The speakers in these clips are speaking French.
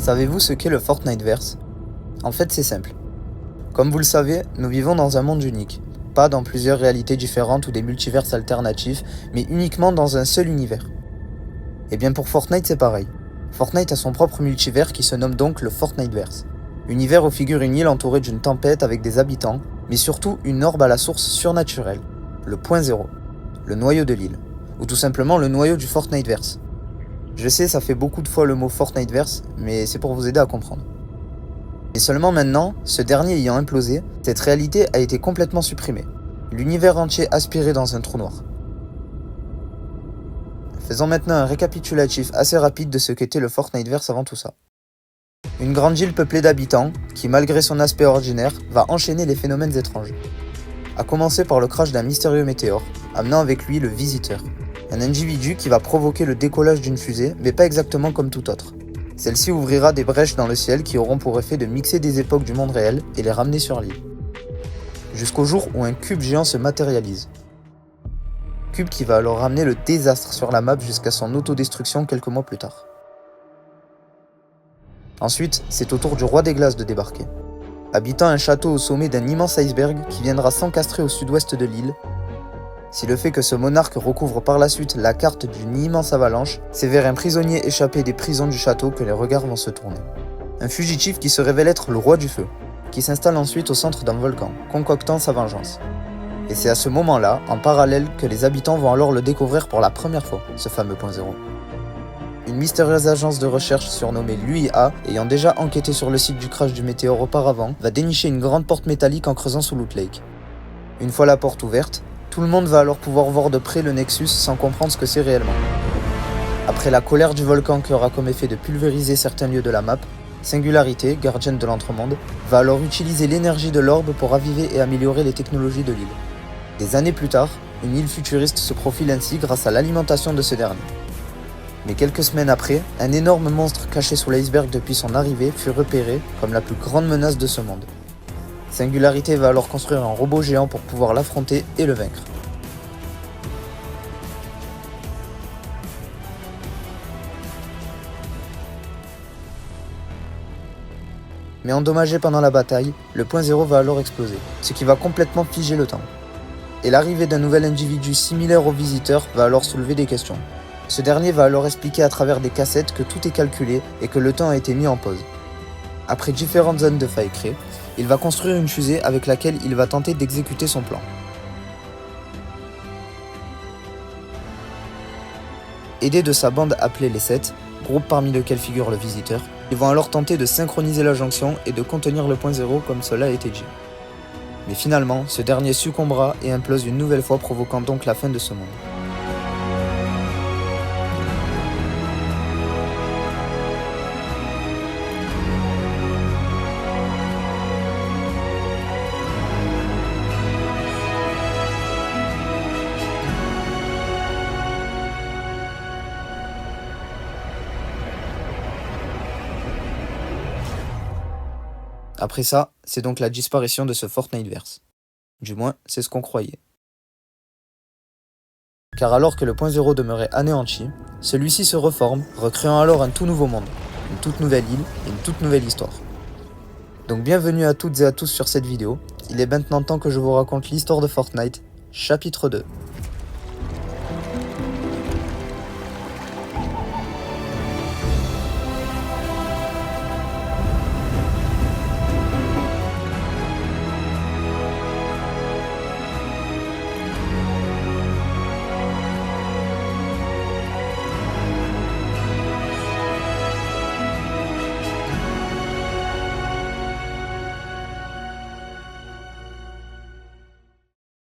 Savez-vous ce qu'est le Fortniteverse? En fait, c'est simple. Comme vous le savez, nous vivons dans un monde unique. Pas dans plusieurs réalités différentes ou des multiverses alternatifs, mais uniquement dans un seul univers. Et bien pour Fortnite, c'est pareil. Fortnite a son propre multivers qui se nomme donc le Fortniteverse. Univers où figure une île entourée d'une tempête avec des habitants, mais surtout une orbe à la source surnaturelle, le point zéro, le noyau de l'île, ou tout simplement le noyau du Fortniteverse. Je sais, ça fait beaucoup de fois le mot Fortniteverse, mais c'est pour vous aider à comprendre. Et seulement maintenant, ce dernier ayant implosé, cette réalité a été complètement supprimée. L'univers entier aspiré dans un trou noir. Faisons maintenant un récapitulatif assez rapide de ce qu'était le Fortniteverse avant tout ça. Une grande île peuplée d'habitants, qui malgré son aspect ordinaire, va enchaîner les phénomènes étranges. À commencer par le crash d'un mystérieux météore, amenant avec lui le Visiteur. Un individu qui va provoquer le décollage d'une fusée, mais pas exactement comme tout autre. Celle-ci ouvrira des brèches dans le ciel qui auront pour effet de mixer des époques du monde réel et les ramener sur l'île. Jusqu'au jour où un cube géant se matérialise. Cube qui va alors ramener le désastre sur la map jusqu'à son autodestruction quelques mois plus tard. Ensuite, c'est au tour du roi des glaces de débarquer. Habitant un château au sommet d'un immense iceberg qui viendra s'encastrer au sud-ouest de l'île. Si le fait que ce monarque recouvre par la suite la carte d'une immense avalanche, c'est vers un prisonnier échappé des prisons du château que les regards vont se tourner. Un fugitif qui se révèle être le roi du feu, qui s'installe ensuite au centre d'un volcan, concoctant sa vengeance. Et c'est à ce moment-là, en parallèle, que les habitants vont alors le découvrir pour la première fois, ce fameux point zéro. Une mystérieuse agence de recherche surnommée l'UIA, ayant déjà enquêté sur le site du crash du météore auparavant, va dénicher une grande porte métallique en creusant sous Loot Lake. Une fois la porte ouverte, tout le monde va alors pouvoir voir de près le Nexus sans comprendre ce que c'est réellement. Après la colère du volcan qui aura comme effet de pulvériser certains lieux de la map, Singularité, gardienne de l'entremonde, va alors utiliser l'énergie de l'orbe pour raviver et améliorer les technologies de l'île. Des années plus tard, une île futuriste se profile ainsi grâce à l'alimentation de ce dernier. Mais quelques semaines après, un énorme monstre caché sous l'iceberg depuis son arrivée fut repéré comme la plus grande menace de ce monde. Singularité va alors construire un robot géant pour pouvoir l'affronter et le vaincre. Mais endommagé pendant la bataille, le point zéro va alors exploser, ce qui va complètement figer le temps. Et l'arrivée d'un nouvel individu similaire au Visiteur va alors soulever des questions. Ce dernier va alors expliquer à travers des cassettes que tout est calculé et que le temps a été mis en pause. Après différentes zones de failles créées, il va construire une fusée avec laquelle il va tenter d'exécuter son plan. Aidé de sa bande appelée les 7, groupe parmi lequel figure le Visiteur, ils vont alors tenter de synchroniser la jonction et de contenir le point zéro comme cela a été dit. Mais finalement, ce dernier succombera et implose une nouvelle fois, provoquant donc la fin de ce monde. Après ça, c'est donc la disparition de ce Fortniteverse. Du moins, c'est ce qu'on croyait. Car alors que le point zéro demeurait anéanti, celui-ci se reforme, recréant alors un tout nouveau monde, une toute nouvelle île et une toute nouvelle histoire. Donc bienvenue à toutes et à tous sur cette vidéo, il est maintenant temps que je vous raconte l'histoire de Fortnite, chapitre 2.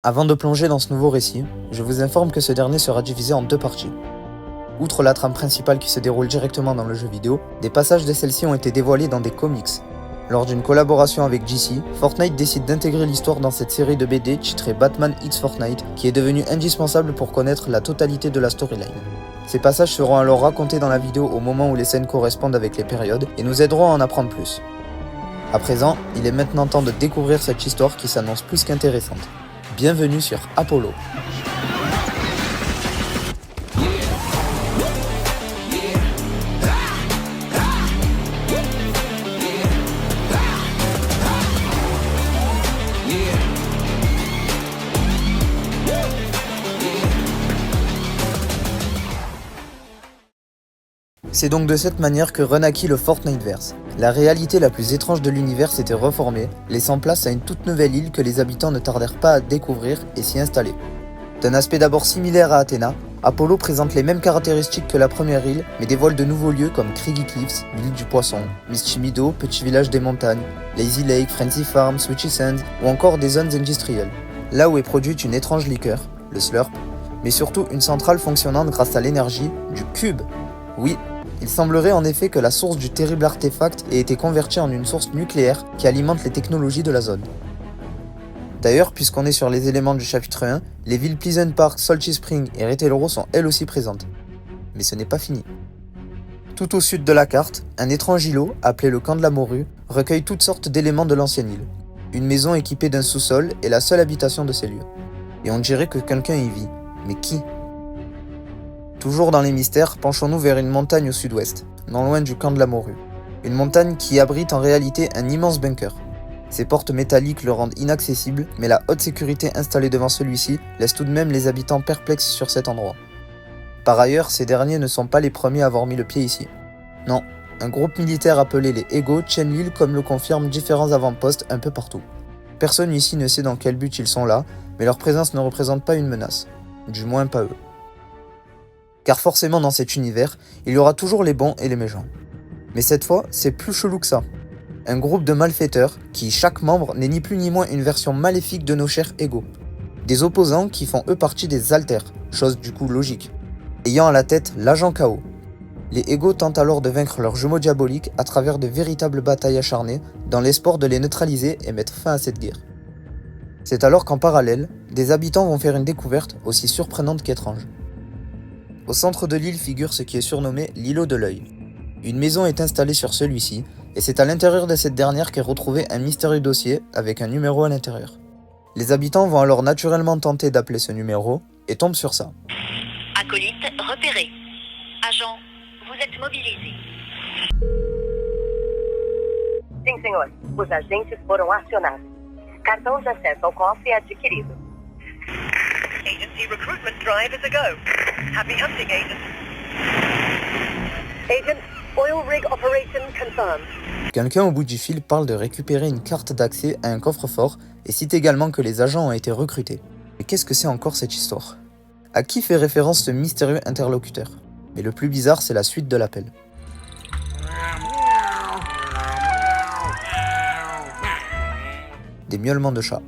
Avant de plonger dans ce nouveau récit, je vous informe que ce dernier sera divisé en deux parties. Outre la trame principale qui se déroule directement dans le jeu vidéo, des passages de celle-ci ont été dévoilés dans des comics. Lors d'une collaboration avec DC, Fortnite décide d'intégrer l'histoire dans cette série de BD titrée Batman X Fortnite, qui est devenue indispensable pour connaître la totalité de la storyline. Ces passages seront alors racontés dans la vidéo au moment où les scènes correspondent avec les périodes et nous aideront à en apprendre plus. À présent, il est maintenant temps de découvrir cette histoire qui s'annonce plus qu'intéressante. Bienvenue sur Apollo. C'est donc de cette manière que renaquit le Fortniteverse. La réalité la plus étrange de l'univers s'était reformée, laissant place à une toute nouvelle île que les habitants ne tardèrent pas à découvrir et s'y installer. D'un aspect d'abord similaire à Athéna, Apollo présente les mêmes caractéristiques que la première île, mais dévoile de nouveaux lieux comme Craigie Cliffs, l'île du poisson, Misty Meadow, petit village des montagnes, Lazy Lake, Frenzy Farm, Switchy Sands, ou encore des zones industrielles. Là où est produite une étrange liqueur, le slurp, mais surtout une centrale fonctionnante grâce à l'énergie du cube. Oui, il semblerait en effet que la source du terrible artefact ait été convertie en une source nucléaire qui alimente les technologies de la zone. D'ailleurs, puisqu'on est sur les éléments du chapitre 1, les villes Pleasant Park, Salty Spring et Retellro sont elles aussi présentes. Mais ce n'est pas fini. Tout au sud de la carte, un étrange îlot, appelé le camp de la morue, recueille toutes sortes d'éléments de l'ancienne île. Une maison équipée d'un sous-sol est la seule habitation de ces lieux. Et on dirait que quelqu'un y vit. Mais qui ? Toujours dans les mystères, penchons-nous vers une montagne au sud-ouest, non loin du camp de la morue. Une montagne qui abrite en réalité un immense bunker. Ses portes métalliques le rendent inaccessible, mais la haute sécurité installée devant celui-ci laisse tout de même les habitants perplexes sur cet endroit. Par ailleurs, ces derniers ne sont pas les premiers à avoir mis le pied ici. Non, un groupe militaire appelé les Ego tiennent l'île comme le confirment différents avant-postes un peu partout. Personne ici ne sait dans quel but ils sont là, mais leur présence ne représente pas une menace. Du moins pas eux. Car forcément dans cet univers, il y aura toujours les bons et les méchants. Mais cette fois, c'est plus chelou que ça. Un groupe de malfaiteurs qui, chaque membre, n'est ni plus ni moins une version maléfique de nos chers égaux. Des opposants qui font eux partie des alters, chose du coup logique, ayant à la tête l'agent Chaos. Les égaux tentent alors de vaincre leurs jumeaux diaboliques à travers de véritables batailles acharnées, dans l'espoir de les neutraliser et mettre fin à cette guerre. C'est alors qu'en parallèle, des habitants vont faire une découverte aussi surprenante qu'étrange. Au centre de l'île figure ce qui est surnommé l'îlot de l'œil. Une maison est installée sur celui-ci, et c'est à l'intérieur de cette dernière qu'est retrouvé un mystérieux dossier avec un numéro à l'intérieur. Les habitants vont alors naturellement tenter d'appeler ce numéro et tombent sur ça. Acolyte repéré. Agent, vous êtes mobilisé. Sim, senhor. Os agentes foram acionados. Cartão de acesso ao cofre adquirido. Agency recruitment drive is a go. Happy hunting, agent. Agent, oil rig operation confirmed. Quelqu'un au bout du fil parle de récupérer une carte d'accès à un coffre-fort et cite également que les agents ont été recrutés. Mais qu'est-ce que c'est encore cette histoire ? À qui fait référence ce mystérieux interlocuteur ? Mais le plus bizarre, c'est la suite de l'appel. Des miaulements de chat.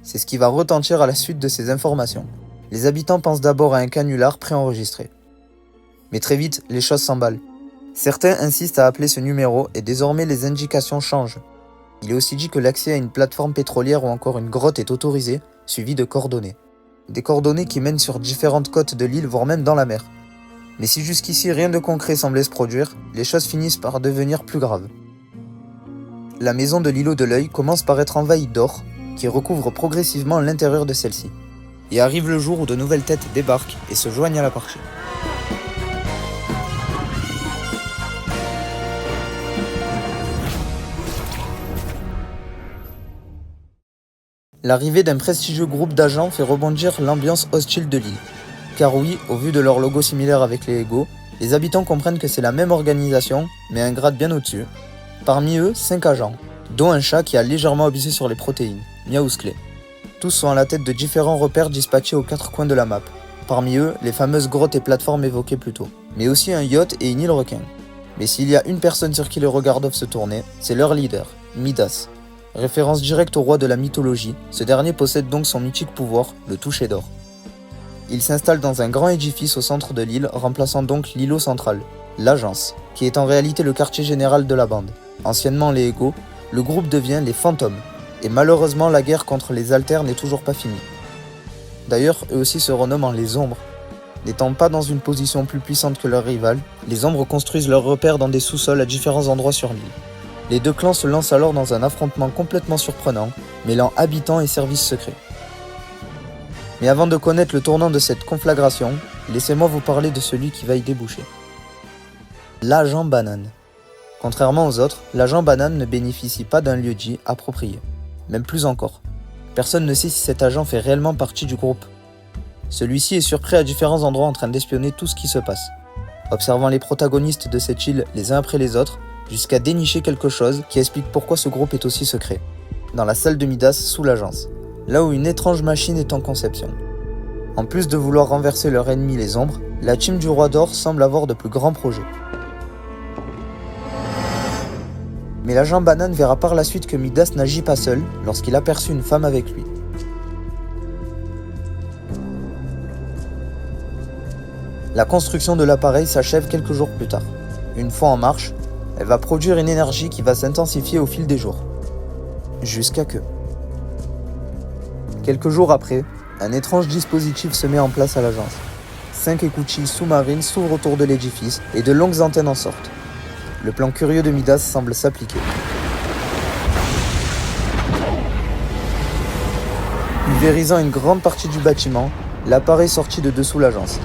C'est ce qui va retentir à la suite de ces informations. Les habitants pensent d'abord à un canular préenregistré. Mais très vite, les choses s'emballent. Certains insistent à appeler ce numéro et désormais les indications changent. Il est aussi dit que l'accès à une plateforme pétrolière ou encore une grotte est autorisé, suivi de coordonnées. Des coordonnées qui mènent sur différentes côtes de l'île, voire même dans la mer. Mais si jusqu'ici rien de concret semblait se produire, les choses finissent par devenir plus graves. La maison de l'îlot de l'œil commence par être envahie d'or, qui recouvre progressivement l'intérieur de celle-ci. Et arrive le jour où de nouvelles têtes débarquent et se joignent à la partie. L'arrivée d'un prestigieux groupe d'agents fait rebondir l'ambiance hostile de l'île. Car oui, au vu de leur logo similaire avec les Ego, les habitants comprennent que c'est la même organisation, mais un grade bien au-dessus. Parmi eux, 5 agents, dont un chat qui a légèrement abusé sur les protéines, Miaousclé. Tous sont à la tête de différents repères dispatchés aux 4 coins de la map. Parmi eux, les fameuses grottes et plateformes évoquées plus tôt. Mais aussi un yacht et une île requin. Mais s'il y a une personne sur qui les regards doivent se tourner, c'est leur leader, Midas. Référence directe au roi de la mythologie, ce dernier possède donc son mythique pouvoir, le toucher d'or. Il s'installe dans un grand édifice au centre de l'île, remplaçant donc l'îlot central, l'agence, qui est en réalité le quartier général de la bande. Anciennement les Ego, le groupe devient les fantômes, et malheureusement la guerre contre les alters n'est toujours pas finie. D'ailleurs, eux aussi se renomment les ombres. N'étant pas dans une position plus puissante que leurs rivales, les ombres construisent leurs repères dans des sous-sols à différents endroits sur l'île. Les deux clans se lancent alors dans un affrontement complètement surprenant, mêlant habitants et services secrets. Mais avant de connaître le tournant de cette conflagration, laissez-moi vous parler de celui qui va y déboucher. L'agent banane. Contrairement aux autres, l'agent banane ne bénéficie pas d'un lieu-dit approprié. Même plus encore. Personne ne sait si cet agent fait réellement partie du groupe. Celui-ci est surpris à différents endroits en train d'espionner tout ce qui se passe. observant les protagonistes de cette île les uns après les autres, jusqu'à dénicher quelque chose qui explique pourquoi ce groupe est aussi secret. Dans la salle de Midas sous l'agence, là où une étrange machine est en conception. En plus de vouloir renverser leur ennemi les ombres, la team du Roi d'Or semble avoir de plus grands projets. Mais l'agent Banane verra par la suite que Midas n'agit pas seul lorsqu'il aperçut une femme avec lui. La construction de l'appareil s'achève quelques jours plus tard. Une fois en marche, elle va produire une énergie qui va s'intensifier au fil des jours. Jusqu'à que... Quelques jours après, un étrange dispositif se met en place à l'agence. 5 écoutilles sous-marines s'ouvrent autour de l'édifice et de longues antennes en sortent. Le plan curieux de Midas semble s'appliquer. Pulvérisant une grande partie du bâtiment, l'appareil sortit de dessous l'agence.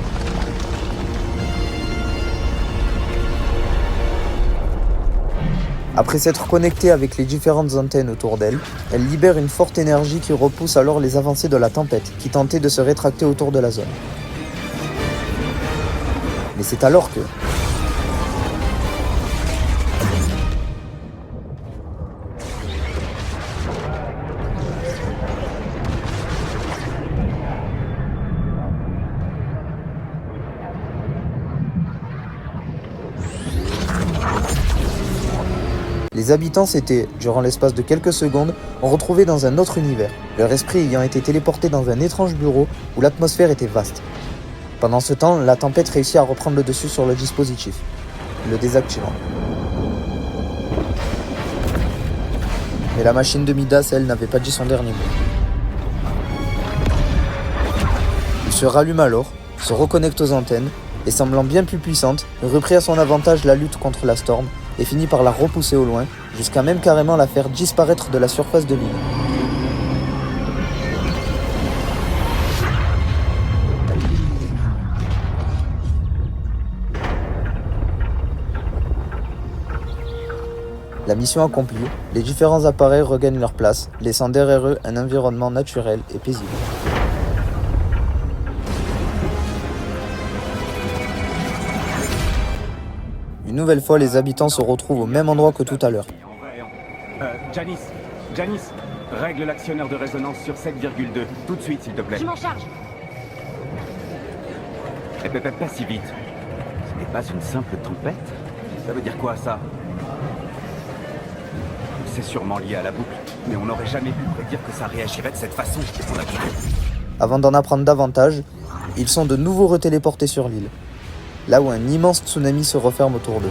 Après s'être connectée avec les différentes antennes autour d'elle, elle libère une forte énergie qui repousse alors les avancées de la tempête, qui tentait de se rétracter autour de la zone. Mais c'est alors que... Les habitants s'étaient, durant l'espace de quelques secondes, retrouvés dans un autre univers, leur esprit ayant été téléporté dans un étrange bureau où l'atmosphère était vaste. Pendant ce temps, la tempête réussit à reprendre le dessus sur le dispositif, le désactivant. Mais la machine de Midas, elle, n'avait pas dit son dernier mot. Il se rallume alors, se reconnecte aux antennes, et semblant bien plus puissante, reprit à son avantage la lutte contre la Storm, et finit par la repousser au loin, jusqu'à même carrément la faire disparaître de la surface de l'île. La mission accomplie, les différents appareils regagnent leur place, laissant derrière eux un environnement naturel et paisible. Une nouvelle fois, les habitants se retrouvent au même endroit que tout à l'heure. Janice, règle l'actionneur de résonance sur 7,2. Tout de suite, s'il te plaît. Je m'en charge. Pas si vite. Ce n'est pas une simple tempête? Ça veut dire quoi, ça? C'est sûrement lié à la boucle, mais on n'aurait jamais pu prédire que ça réagirait de cette façon. On a dû... Avant d'en apprendre davantage, ils sont de nouveau retéléportés sur l'île, là où un immense tsunami se referme autour d'eux.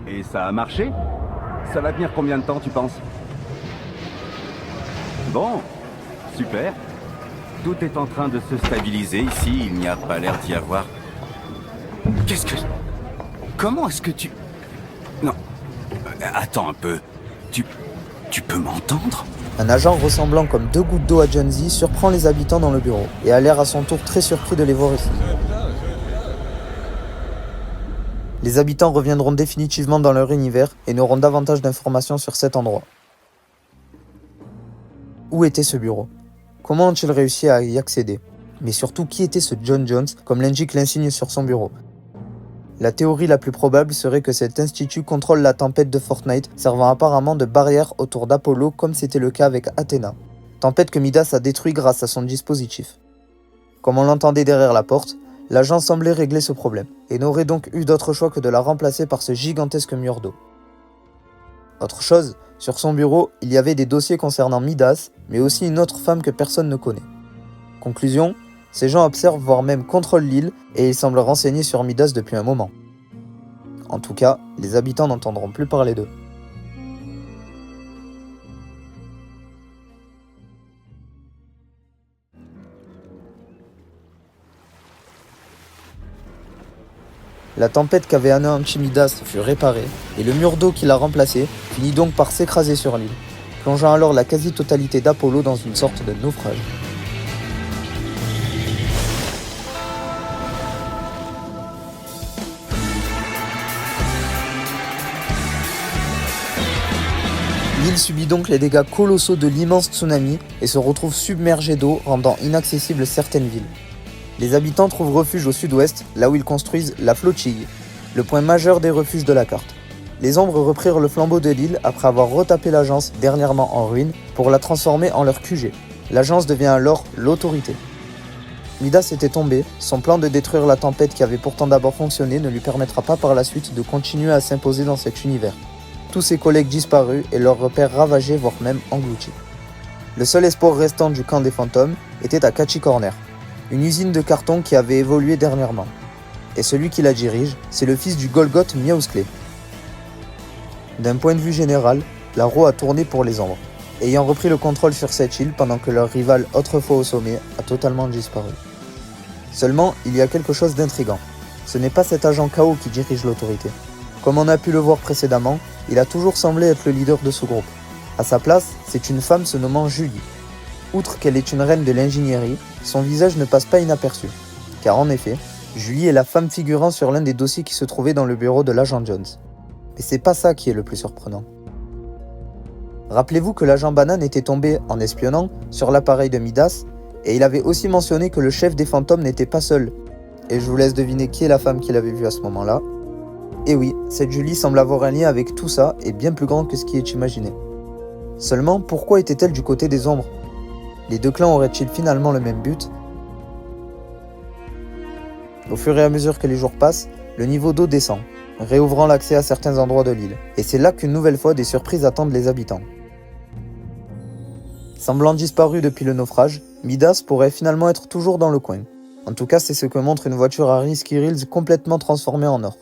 Et ça a marché? Ça va tenir combien de temps, tu penses? Bon, super. Tout est en train de se stabiliser ici, il n'y a pas l'air d'y avoir... Qu'est-ce que... Comment est-ce que tu... Non. Attends un peu. Tu peux m'entendre? Un agent ressemblant comme deux gouttes d'eau à Jonesy surprend les habitants dans le bureau, et a l'air à son tour très surpris de les voir ici. Les habitants reviendront définitivement dans leur univers et n'auront davantage d'informations sur cet endroit. Où était ce bureau? Comment ont-ils réussi à y accéder? Mais surtout, qui était ce John Jones, comme l'indique l'insigne sur son bureau? La théorie la plus probable serait que cet institut contrôle la tempête de Fortnite, servant apparemment de barrière autour d'Apollo comme c'était le cas avec Athéna. Tempête que Midas a détruit grâce à son dispositif. Comme on l'entendait derrière la porte, l'agent semblait régler ce problème, et n'aurait donc eu d'autre choix que de la remplacer par ce gigantesque mur d'eau. Autre chose, sur son bureau, il y avait des dossiers concernant Midas, mais aussi une autre femme que personne ne connaît. Conclusion, ces gens observent voire même contrôlent l'île, et ils semblent renseignés sur Midas depuis un moment. En tout cas, les habitants n'entendront plus parler d'eux. La tempête qu'avait anéanti Midas fut réparée, et le mur d'eau qui l'a remplacé finit donc par s'écraser sur l'île, plongeant alors la quasi-totalité d'Apollo dans une sorte de naufrage. L'île subit donc les dégâts colossaux de l'immense tsunami et se retrouve submergée d'eau, rendant inaccessibles certaines villes. Les habitants trouvent refuge au sud-ouest, là où ils construisent la flottille, le point majeur des refuges de la carte. Les ombres reprirent le flambeau de l'île après avoir retapé l'agence, dernièrement en ruine, pour la transformer en leur QG. L'agence devient alors l'autorité. Midas était tombé, son plan de détruire la tempête qui avait pourtant d'abord fonctionné ne lui permettra pas par la suite de continuer à s'imposer dans cet univers. Tous ses collègues disparus et leurs repères ravagés, voire même engloutis. Le seul espoir restant du camp des fantômes était à Catchy Corner, une usine de carton qui avait évolué dernièrement. Et celui qui la dirige, c'est le fils du Golgoth Miausclé. D'un point de vue général, la roue a tourné pour les ombres, ayant repris le contrôle sur cette île pendant que leur rival autrefois au sommet a totalement disparu. Seulement, il y a quelque chose d'intriguant. Ce n'est pas cet agent KO qui dirige l'autorité. Comme on a pu le voir précédemment, il a toujours semblé être le leader de ce groupe. À sa place, c'est une femme se nommant Julie. Outre qu'elle est une reine de l'ingénierie, son visage ne passe pas inaperçu. Car en effet, Julie est la femme figurant sur l'un des dossiers qui se trouvait dans le bureau de l'agent Jones. Mais c'est pas ça qui est le plus surprenant. Rappelez-vous que l'agent Banane était tombé, en espionnant, sur l'appareil de Midas, et il avait aussi mentionné que le chef des fantômes n'était pas seul. Et je vous laisse deviner qui est la femme qu'il avait vue à ce moment-là. Et oui, cette Julie semble avoir un lien avec tout ça, et bien plus grand que ce qui est imaginé. Seulement, pourquoi était-elle du côté des ombres? Les deux clans auraient-ils finalement le même but? Au fur et à mesure que les jours passent, le niveau d'eau descend, réouvrant l'accès à certains endroits de l'île. Et c'est là qu'une nouvelle fois des surprises attendent les habitants. Semblant disparu depuis le naufrage, Midas pourrait finalement être toujours dans le coin. En tout cas, c'est ce que montre une voiture à Risky Reels complètement transformée en or.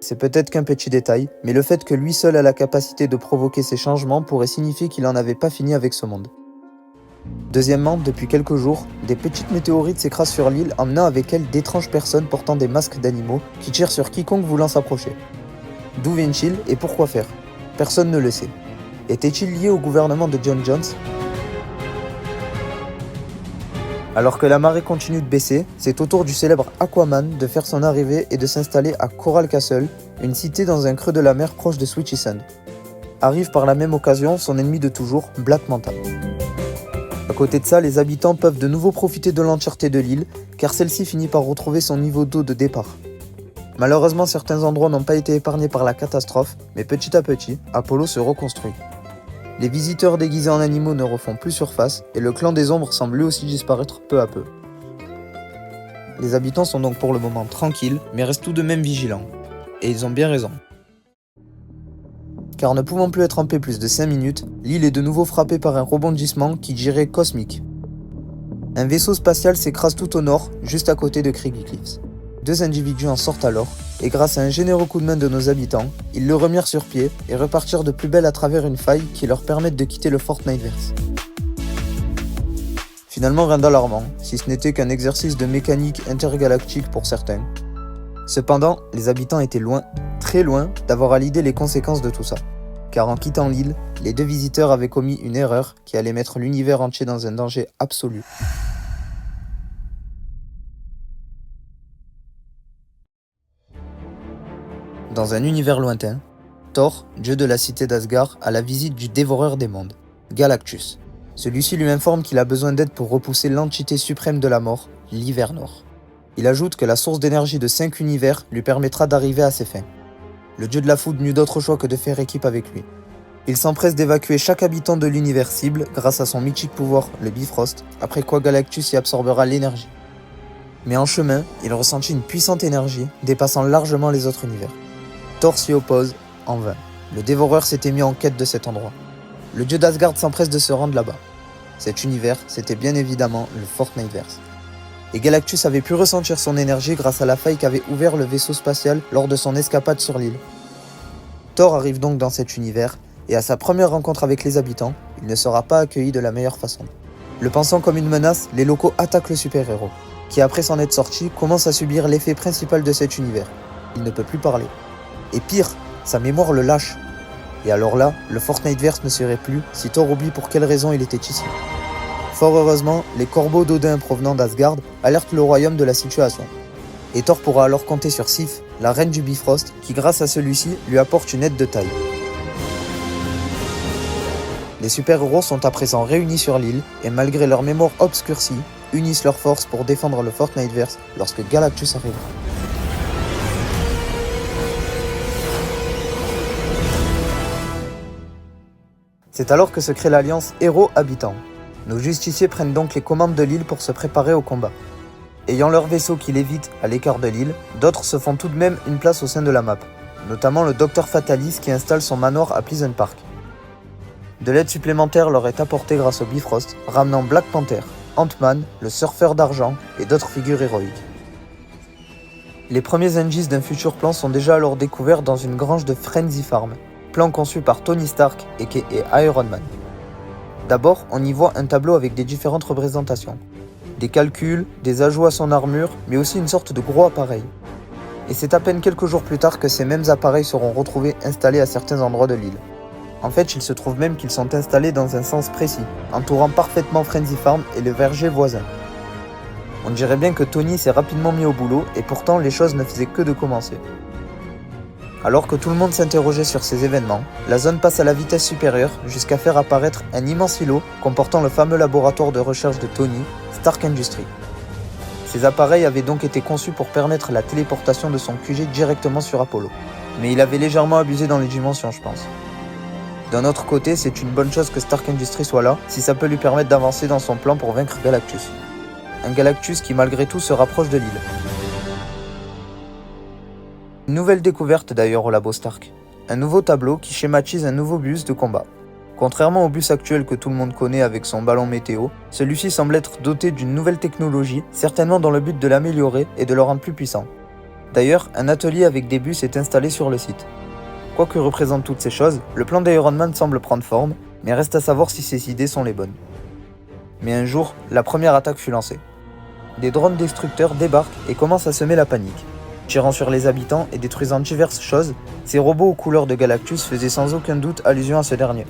C'est peut-être qu'un petit détail, mais le fait que lui seul a la capacité de provoquer ces changements pourrait signifier qu'il n'en avait pas fini avec ce monde. Deuxièmement, depuis quelques jours, des petites météorites s'écrasent sur l'île, emmenant avec elles d'étranges personnes portant des masques d'animaux qui tirent sur quiconque voulant s'approcher. D'où viennent-ils et pourquoi faire? Personne ne le sait. Était-il lié au gouvernement de John Jones? Alors que la marée continue de baisser, c'est au tour du célèbre Aquaman de faire son arrivée et de s'installer à Coral Castle, une cité dans un creux de la mer proche de Switchisund. Arrive par la même occasion son ennemi de toujours, Black Manta. À côté de ça, les habitants peuvent de nouveau profiter de l'entièreté de l'île, car celle-ci finit par retrouver son niveau d'eau de départ. Malheureusement, certains endroits n'ont pas été épargnés par la catastrophe, mais petit à petit, Apollo se reconstruit. Les visiteurs déguisés en animaux ne refont plus surface, et le clan des ombres semble lui aussi disparaître peu à peu. Les habitants sont donc pour le moment tranquilles, mais restent tout de même vigilants. Et ils ont bien raison. Car ne pouvant plus être en paix plus de 5 minutes, l'île est de nouveau frappée par un rebondissement qui dirait cosmique. Un vaisseau spatial s'écrase tout au nord, juste à côté de Craigie Cliffs. 2 individus en sortent alors, et grâce à un généreux coup de main de nos habitants, ils le remirent sur pied et repartirent de plus belle à travers une faille qui leur permet de quitter le Fortniteverse. Finalement rien d'alarmant, si ce n'était qu'un exercice de mécanique intergalactique pour certains. Cependant, les habitants étaient loin, très loin, d'avoir à l'idée les conséquences de tout ça. Car en quittant l'île, les 2 visiteurs avaient commis une erreur qui allait mettre l'univers entier dans un danger absolu. Dans un univers lointain, Thor, dieu de la cité d'Asgard, a la visite du dévoreur des mondes, Galactus. Celui-ci lui informe qu'il a besoin d'aide pour repousser l'entité suprême de la mort, l'Hiver Noir. Il ajoute que la source d'énergie de 5 univers lui permettra d'arriver à ses fins. Le dieu de la foudre n'eut d'autre choix que de faire équipe avec lui. Il s'empresse d'évacuer chaque habitant de l'univers cible grâce à son mythique pouvoir, le Bifrost, après quoi Galactus y absorbera l'énergie. Mais en chemin, il ressentit une puissante énergie dépassant largement les autres univers. Thor s'y oppose, en vain. Le dévoreur s'était mis en quête de cet endroit. Le dieu d'Asgard s'empresse de se rendre là-bas. Cet univers, c'était bien évidemment le Fortniteverse. Et Galactus avait pu ressentir son énergie grâce à la faille qu'avait ouvert le vaisseau spatial lors de son escapade sur l'île. Thor arrive donc dans cet univers, et à sa première rencontre avec les habitants, il ne sera pas accueilli de la meilleure façon. Le pensant comme une menace, les locaux attaquent le super-héros, qui après s'en être sorti, commence à subir l'effet principal de cet univers. Il ne peut plus parler. Et pire, sa mémoire le lâche. Et alors là, le Fortniteverse ne serait plus si Thor oublie pour quelle raison il était ici. Fort heureusement, les corbeaux d'Odin provenant d'Asgard alertent le royaume de la situation. Et Thor pourra alors compter sur Sif, la reine du Bifrost, qui grâce à celui-ci lui apporte une aide de taille. Les super-héros sont à présent réunis sur l'île et malgré leur mémoire obscurcie, unissent leurs forces pour défendre le Fortniteverse lorsque Galactus arrivera. C'est alors que se crée l'alliance Héros-Habitants. Nos justiciers prennent donc les commandes de l'île pour se préparer au combat. Ayant leur vaisseau qui lévite à l'écart de l'île, d'autres se font tout de même une place au sein de la map, notamment le Dr Fatalis qui installe son manoir à Pleasant Park. De l'aide supplémentaire leur est apportée grâce au Bifrost, ramenant Black Panther, Ant-Man, le surfeur d'argent et d'autres figures héroïques. Les premiers indices d'un futur plan sont déjà alors découverts dans une grange de Frenzy Farm, plan conçu par Tony Stark aka Iron Man. D'abord, on y voit un tableau avec des différentes représentations. Des calculs, des ajouts à son armure, mais aussi une sorte de gros appareil. Et c'est à peine quelques jours plus tard que ces mêmes appareils seront retrouvés installés à certains endroits de l'île. En fait, il se trouve même qu'ils sont installés dans un sens précis, entourant parfaitement Frenzy Farm et le verger voisin. On dirait bien que Tony s'est rapidement mis au boulot et pourtant les choses ne faisaient que de commencer. Alors que tout le monde s'interrogeait sur ces événements, la zone passe à la vitesse supérieure jusqu'à faire apparaître un immense îlot comportant le fameux laboratoire de recherche de Tony, Stark Industries. Ces appareils avaient donc été conçus pour permettre la téléportation de son QG directement sur Apollo. Mais il avait légèrement abusé dans les dimensions, je pense. D'un autre côté, c'est une bonne chose que Stark Industries soit là, si ça peut lui permettre d'avancer dans son plan pour vaincre Galactus. Un Galactus qui malgré tout se rapproche de l'île. Une nouvelle découverte d'ailleurs au labo Stark. Un nouveau tableau qui schématise un nouveau bus de combat. Contrairement au bus actuel que tout le monde connaît avec son ballon météo, celui-ci semble être doté d'une nouvelle technologie, certainement dans le but de l'améliorer et de le rendre plus puissant. D'ailleurs, un atelier avec des bus est installé sur le site. Quoi que représentent toutes ces choses, le plan d'Iron Man semble prendre forme, mais reste à savoir si ces idées sont les bonnes. Mais un jour, la première attaque fut lancée. Des drones destructeurs débarquent et commencent à semer la panique. Tirant sur les habitants et détruisant diverses choses, ces robots aux couleurs de Galactus faisaient sans aucun doute allusion à ce dernier.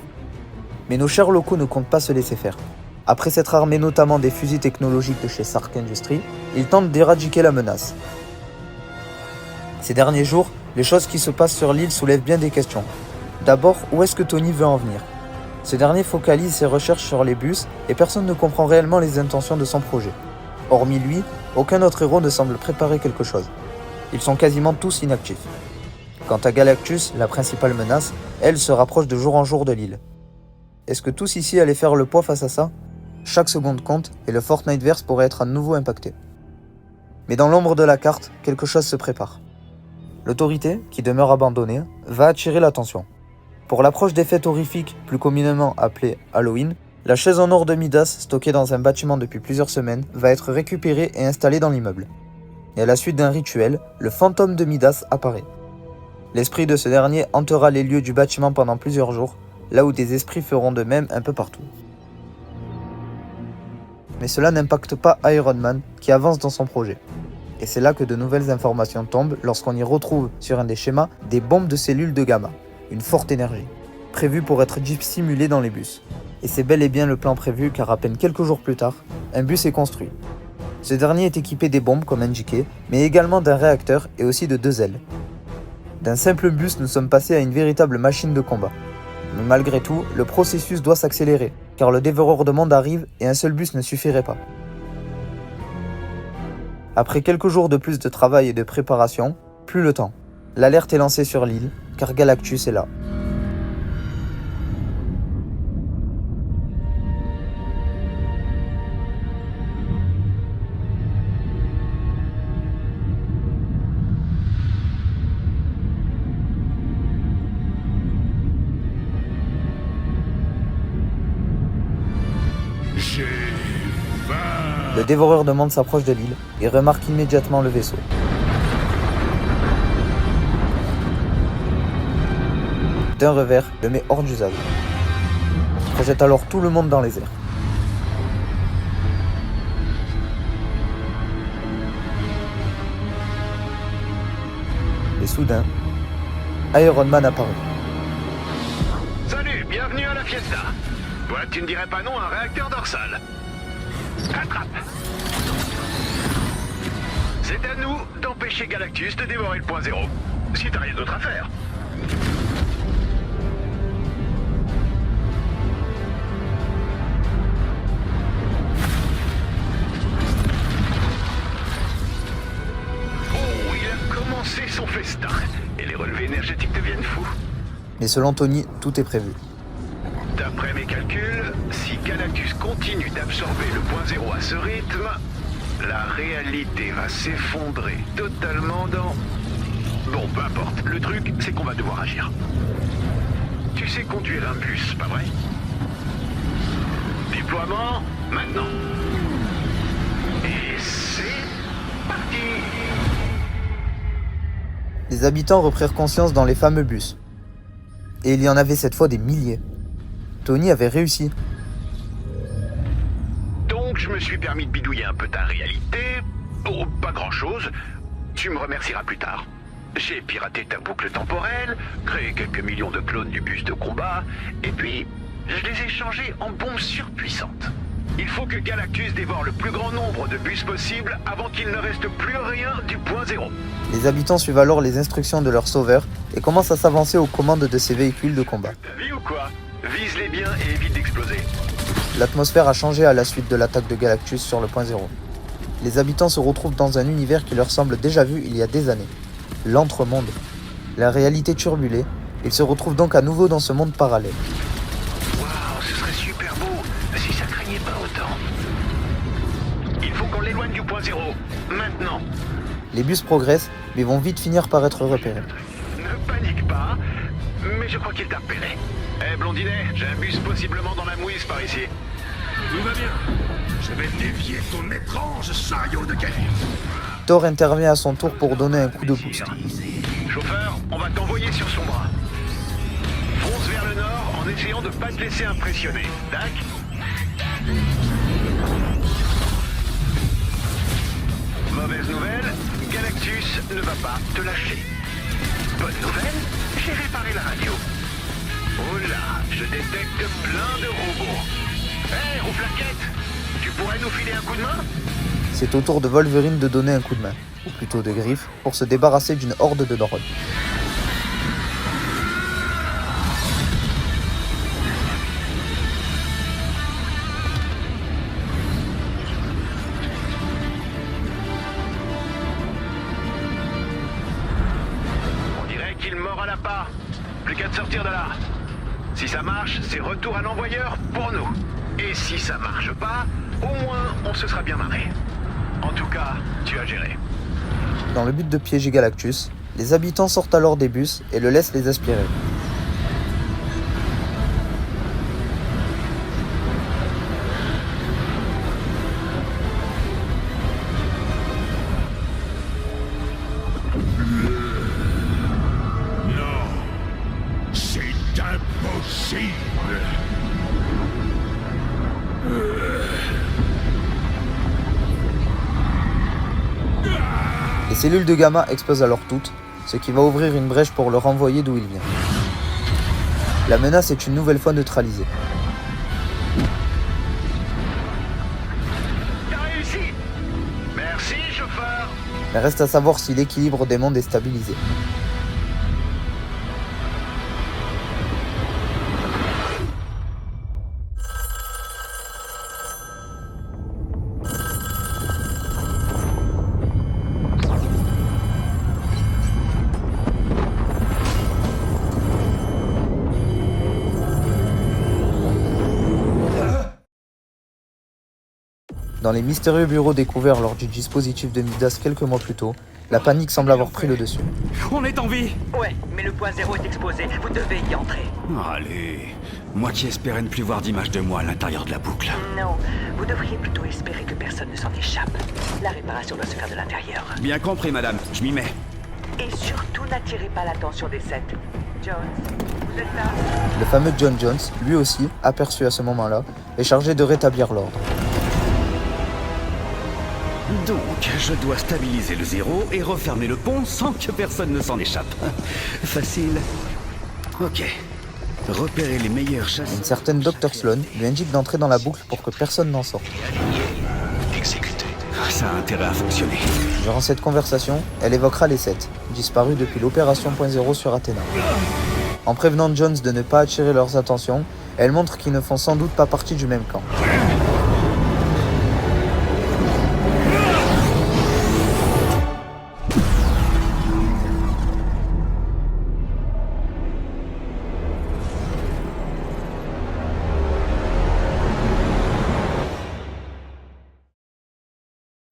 Mais nos chers locaux ne comptent pas se laisser faire. Après s'être armés notamment des fusils technologiques de chez Stark Industries, ils tentent d'éradiquer la menace. Ces derniers jours, les choses qui se passent sur l'île soulèvent bien des questions. D'abord, où est-ce que Tony veut en venir ? Ce dernier focalise ses recherches sur les bus et personne ne comprend réellement les intentions de son projet. Hormis lui, aucun autre héros ne semble préparer quelque chose. Ils sont quasiment tous inactifs. Quant à Galactus, la principale menace, elle se rapproche de jour en jour de l'île. Est-ce que tous ici allaient faire le poids face à ça ? Chaque seconde compte et le Fortniteverse pourrait être à nouveau impacté. Mais dans l'ombre de la carte, quelque chose se prépare. L'autorité, qui demeure abandonnée, va attirer l'attention. Pour l'approche des fêtes horrifiques, plus communément appelées Halloween, la chaise en or de Midas, stockée dans un bâtiment depuis plusieurs semaines, va être récupérée et installée dans l'immeuble. Et à la suite d'un rituel, le fantôme de Midas apparaît. L'esprit de ce dernier hantera les lieux du bâtiment pendant plusieurs jours, là où des esprits feront de même un peu partout. Mais cela n'impacte pas Iron Man, qui avance dans son projet. Et c'est là que de nouvelles informations tombent lorsqu'on y retrouve sur un des schémas des bombes de cellules de gamma, une forte énergie, prévue pour être dissimulée dans les bus. Et c'est bel et bien le plan prévu car à peine quelques jours plus tard, un bus est construit. Ce dernier est équipé des bombes comme indiqué, mais également d'un réacteur et aussi de 2 ailes. D'un simple bus, nous sommes passés à une véritable machine de combat. Mais malgré tout, le processus doit s'accélérer, car le dévoreur de monde arrive et un seul bus ne suffirait pas. Après quelques jours de plus de travail et de préparation, plus le temps. L'alerte est lancée sur l'île, car Galactus est là. Le dévoreur de monde s'approche de l'île et remarque immédiatement le vaisseau. D'un revers, le met hors d'usage. Il projette alors tout le monde dans les airs. Et soudain, Iron Man apparaît. Salut, bienvenue à la fiesta. Ouais, tu ne dirais pas non à un réacteur dorsal. Attrape. C'est à nous d'empêcher Galactus de dévorer le point zéro. Si t'as rien d'autre à faire. son festin. Et les relevés énergétiques deviennent fous. Mais selon Tony, tout est prévu. D'après mes calculs, si Galactus continue d'absorber le point zéro à ce rythme, la réalité va s'effondrer totalement dans... Bon, peu importe. Le truc, c'est qu'on va devoir agir. Tu sais conduire un bus, pas vrai? Déploiement, maintenant. Et c'est parti. Les habitants reprirent conscience dans les fameux bus. Et il y en avait cette fois des milliers. Tony avait réussi. Donc, je me suis permis de bidouiller un peu ta réalité. Oh, pas grand-chose. Tu me remercieras plus tard. J'ai piraté ta boucle temporelle, créé quelques millions de clones du bus de combat, et puis, je les ai changés en bombes surpuissantes. Il faut que Galactus dévore le plus grand nombre de bus possible avant qu'il ne reste plus rien du point zéro. Les habitants suivent alors les instructions de leur sauveur et commencent à s'avancer aux commandes de ces véhicules de combat. T'as vu ou quoi? Vise-les bien et évite d'exploser. L'atmosphère a changé à la suite de l'attaque de Galactus sur le point zéro. Les habitants se retrouvent dans un univers qui leur semble déjà vu il y a des années. L'entremonde. La réalité turbulée, ils se retrouvent donc à nouveau dans ce monde parallèle. Waouh, ce serait super beau si ça craignait pas autant. Il faut qu'on l'éloigne du point zéro, maintenant. Les bus progressent, mais vont vite finir par être repérés. Ne panique pas, mais je crois qu'il t'a repéré. Eh Blondinet, j'ai un bus possiblement dans la mouise par ici. Tout va bien. Je vais dévier ton étrange chariot de guerre. Thor intervient à son tour pour donner un coup de boost. Chauffeur, on va t'envoyer sur son bras. Fonce vers le nord en essayant de pas te laisser impressionner. Tac. Mauvaise nouvelle, Galactus ne va pas te lâcher. Bonne nouvelle, j'ai réparé la radio. Oh là, je détecte plein de robots. Hé, Rouflaquette, tu pourrais nous filer un coup de main? C'est au tour de Wolverine de donner un coup de main, ou plutôt de griffe, pour se débarrasser d'une horde de drones. On dirait qu'il mord à la part. Plus qu'à de sortir de là. Si ça marche, c'est retour à l'envoyeur pour nous. Et si ça marche pas, au moins on se sera bien marré. En tout cas, tu as géré. Dans le but de piéger Galactus, les habitants sortent alors des bus et le laissent les aspirer. Non, c'est impossible. Les cellules de Gamma explosent alors toutes, ce qui va ouvrir une brèche pour le renvoyer d'où il vient. La menace est une nouvelle fois neutralisée. T'as réussi! Merci, chauffeur! Mais reste à savoir si l'équilibre des mondes est stabilisé. Dans les mystérieux bureaux découverts lors du dispositif de Midas quelques mois plus tôt, la panique semble avoir pris le dessus. On est en vie. Ouais, mais le point zéro est exposé. Vous devez y entrer. Allez, moi qui espérais ne plus voir d'image de moi à l'intérieur de la boucle. Non, vous devriez plutôt espérer que personne ne s'en échappe. La réparation doit se faire de l'intérieur. Bien compris, madame, je m'y mets. Et surtout, n'attirez pas l'attention des sept. Jones, vous êtes là? Le fameux John Jones, lui aussi, aperçu à ce moment-là, est chargé de rétablir l'ordre. Donc, je dois stabiliser le zéro et refermer le pont sans que personne ne s'en échappe. Facile. Ok. Repérer les meilleurs chasseurs. Une certaine Dr. Sloan lui indique d'entrer dans la boucle pour que personne n'en sorte. Exécuté. Ça a intérêt à fonctionner. Durant cette conversation, elle évoquera les 7, disparus depuis l'opération Point Zéro sur Athéna. En prévenant Jones de ne pas attirer leurs attentions, elle montre qu'ils ne font sans doute pas partie du même camp.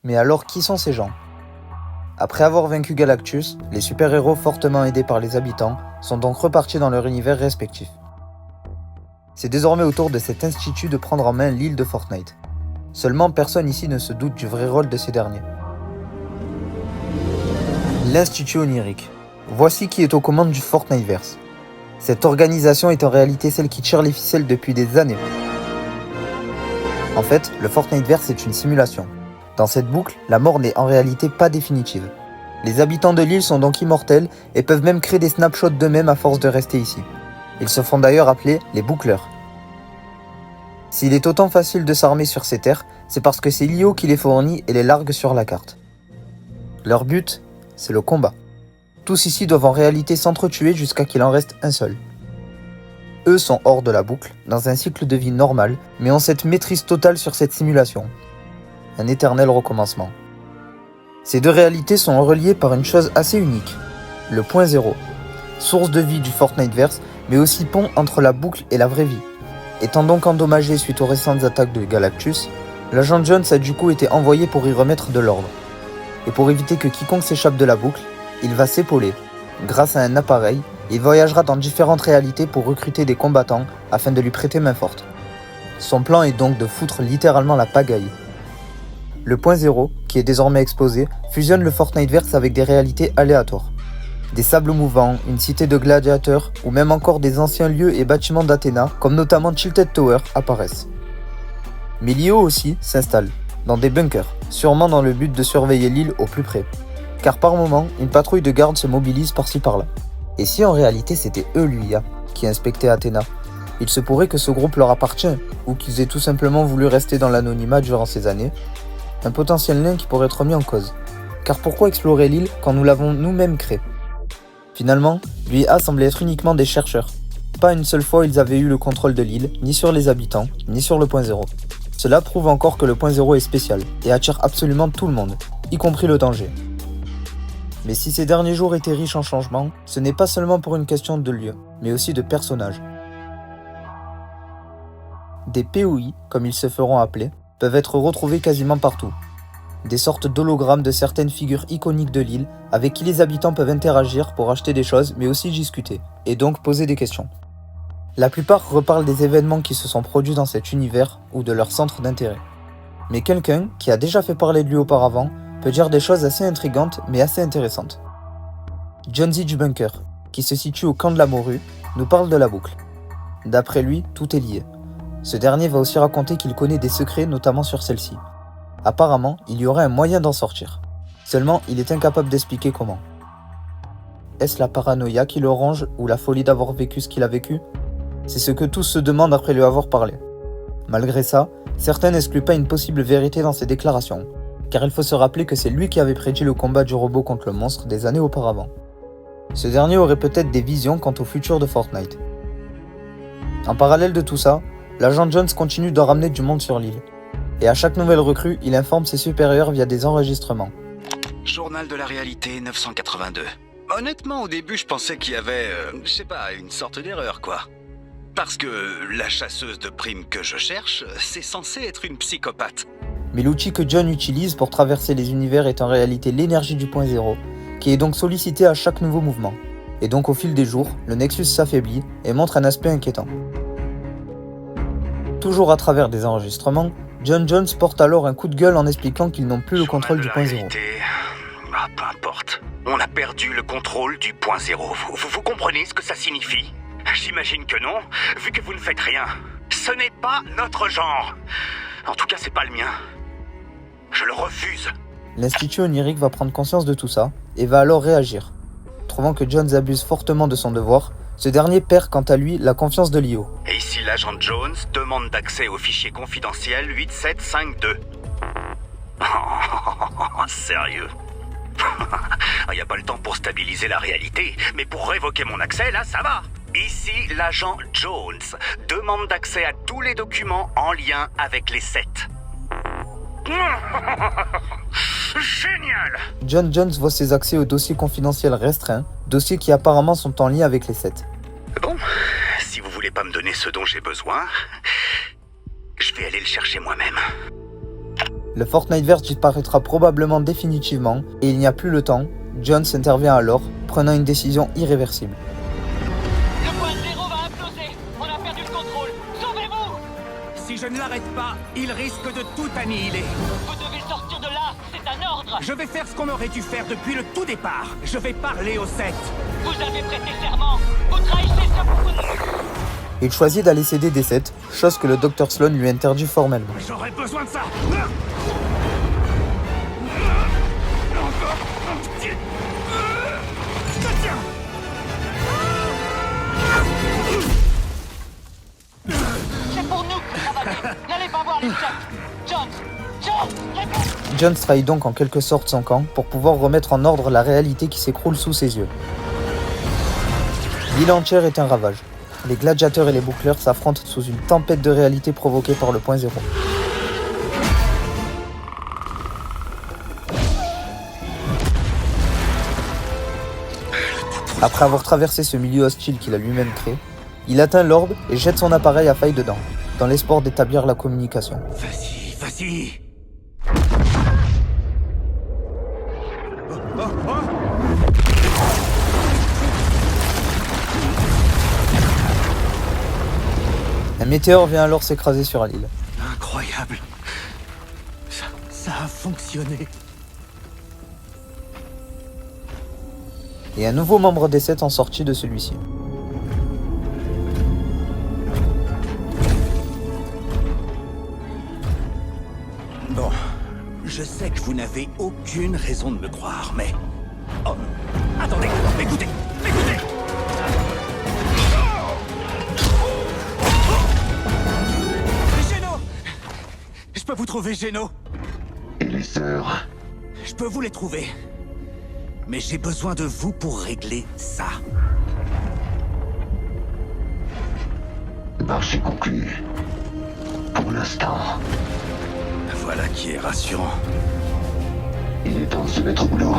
Mais alors qui sont ces gens? Après avoir vaincu Galactus, les super-héros fortement aidés par les habitants sont donc repartis dans leur univers respectif. C'est désormais au tour de cet institut de prendre en main l'île de Fortnite. Seulement personne ici ne se doute du vrai rôle de ces derniers. L'Institut Onirique. Voici qui est aux commandes du Fortniteverse. Cette organisation est en réalité celle qui tire les ficelles depuis des années. En fait, le Fortniteverse est une simulation. Dans cette boucle, la mort n'est en réalité pas définitive. Les habitants de l'île sont donc immortels et peuvent même créer des snapshots d'eux-mêmes à force de rester ici. Ils se font d'ailleurs appeler les boucleurs. S'il est autant facile de s'armer sur ces terres, c'est parce que c'est l'IO qui les fournit et les largue sur la carte. Leur but, c'est le combat. Tous ici doivent en réalité s'entretuer jusqu'à qu'il en reste un seul. Eux sont hors de la boucle, dans un cycle de vie normal, mais ont cette maîtrise totale sur cette simulation. Un éternel recommencement. Ces deux réalités sont reliées par une chose assez unique, le point zéro, source de vie du Fortniteverse, mais aussi pont entre la boucle et la vraie vie. Étant donc endommagé suite aux récentes attaques de Galactus, l'agent Jones a du coup été envoyé pour y remettre de l'ordre. Et pour éviter que quiconque s'échappe de la boucle, il va s'épauler. Grâce à un appareil, il voyagera dans différentes réalités pour recruter des combattants afin de lui prêter main forte. Son plan est donc de foutre littéralement la pagaille. Le point zéro, qui est désormais exposé, fusionne le Fortniteverse avec des réalités aléatoires. Des sables mouvants, une cité de gladiateurs, ou même encore des anciens lieux et bâtiments d'Athéna, comme notamment Tilted Tower, apparaissent. Mais l'IO aussi s'installe, dans des bunkers, sûrement dans le but de surveiller l'île au plus près. Car par moment, une patrouille de gardes se mobilise par-ci par-là. Et si en réalité c'était eux l'UIA, qui inspectaient Athéna? Il se pourrait que ce groupe leur appartient, ou qu'ils aient tout simplement voulu rester dans l'anonymat durant ces années. Un potentiel lien qui pourrait être mis en cause. Car pourquoi explorer l'île quand nous l'avons nous-mêmes créée? Finalement, l'UIA semblait être uniquement des chercheurs. Pas une seule fois ils avaient eu le contrôle de l'île, ni sur les habitants, ni sur le point zéro. Cela prouve encore que le point zéro est spécial, et attire absolument tout le monde, y compris le danger. Mais si ces derniers jours étaient riches en changements, ce n'est pas seulement pour une question de lieu, mais aussi de personnages. Des POI, comme ils se feront appeler, peuvent être retrouvés quasiment partout. Des sortes d'hologrammes de certaines figures iconiques de l'île avec qui les habitants peuvent interagir pour acheter des choses mais aussi discuter, et donc poser des questions. La plupart reparlent des événements qui se sont produits dans cet univers ou de leur centre d'intérêt. Mais quelqu'un, qui a déjà fait parler de lui auparavant, peut dire des choses assez intrigantes mais assez intéressantes. Jonesy du Bunker, qui se situe au camp de la Morue, nous parle de la boucle. D'après lui, tout est lié. Ce dernier va aussi raconter qu'il connaît des secrets, notamment sur celle-ci. Apparemment, il y aurait un moyen d'en sortir. Seulement, il est incapable d'expliquer comment. Est-ce la paranoïa qui le ronge ou la folie d'avoir vécu ce qu'il a vécu? C'est ce que tous se demandent après lui avoir parlé. Malgré ça, certains n'excluent pas une possible vérité dans ses déclarations, car il faut se rappeler que c'est lui qui avait prédit le combat du robot contre le monstre des années auparavant. Ce dernier aurait peut-être des visions quant au futur de Fortnite. En parallèle de tout ça, l'agent Jones continue de ramener du monde sur l'île. Et à chaque nouvelle recrue, il informe ses supérieurs via des enregistrements. Journal de la réalité 982. Honnêtement, au début, je pensais qu'il y avait, une sorte d'erreur, quoi. Parce que la chasseuse de primes que je cherche, c'est censé être une psychopathe. Mais l'outil que John utilise pour traverser les univers est en réalité l'énergie du point zéro, qui est donc sollicitée à chaque nouveau mouvement. Et donc au fil des jours, le Nexus s'affaiblit et montre un aspect inquiétant. Toujours à travers des enregistrements, John Jones porte alors un coup de gueule en expliquant qu'ils n'ont plus le contrôle du point zéro. Peu importe. On a perdu le contrôle du point zéro. Vous comprenez ce que ça signifie? J'imagine que non, vu que vous ne faites rien. Ce n'est pas notre genre. En tout cas, c'est pas le mien. Je le refuse. L'Institut Onirique va prendre conscience de tout ça et va alors réagir. Trouvant que Jones abuse fortement de son devoir, ce dernier perd quant à lui la confiance de l'IO. Et ici l'agent Jones demande d'accès au fichier confidentiel 8752. Sérieux? Il n'y a pas le temps pour stabiliser la réalité, mais pour révoquer mon accès, là, ça va. Ici, l'agent Jones demande d'accès à tous les documents en lien avec les 7. Génial! John Jones voit ses accès aux dossiers confidentiels restreints, dossiers qui apparemment sont en lien avec les 7. Bon, si vous voulez pas me donner ce dont j'ai besoin, je vais aller le chercher moi-même. Le Fortniteverse disparaîtra probablement définitivement, et il n'y a plus le temps. Jones intervient alors, prenant une décision irréversible. Le point zéro va imploser. On a perdu le contrôle. Sauvez-vous! Si je ne l'arrête pas, il risque de tout annihiler. Vous devez sortir de là. C'est un ordre. Je vais faire ce qu'on aurait dû faire depuis le tout départ. Je vais parler aux 7. Vous avez prêté serment. Vous trahissez ce que vous... Il choisit d'aller s'aider des 7, chose que le Dr Sloan lui interdit formellement. J'aurais besoin de ça. C'est pour nous que ça va vite. N'allez pas voir les chefs. Jones, réponds. Jones trahit donc en quelque sorte son camp pour pouvoir remettre en ordre la réalité qui s'écroule sous ses yeux. L'île entière est un ravage. Les gladiateurs et les boucleurs s'affrontent sous une tempête de réalité provoquée par le point zéro. Après avoir traversé ce milieu hostile qu'il a lui-même créé, il atteint l'orbe et jette son appareil à faille dedans, dans l'espoir d'établir la communication. Vas-y, vas-y. Un météore vient alors s'écraser sur l'île. Incroyable. Ça a fonctionné. Et un nouveau membre des 7 en sortit de celui-ci. Bon, je sais que vous n'avez aucune raison de me croire, mais... Oh, attendez, écoutez. Géno! Je peux vous trouver, Géno? Et les sœurs? Je peux vous les trouver. Mais j'ai besoin de vous pour régler ça. Marché conclu. Pour l'instant. Voilà qui est rassurant. Il est temps de se mettre au boulot.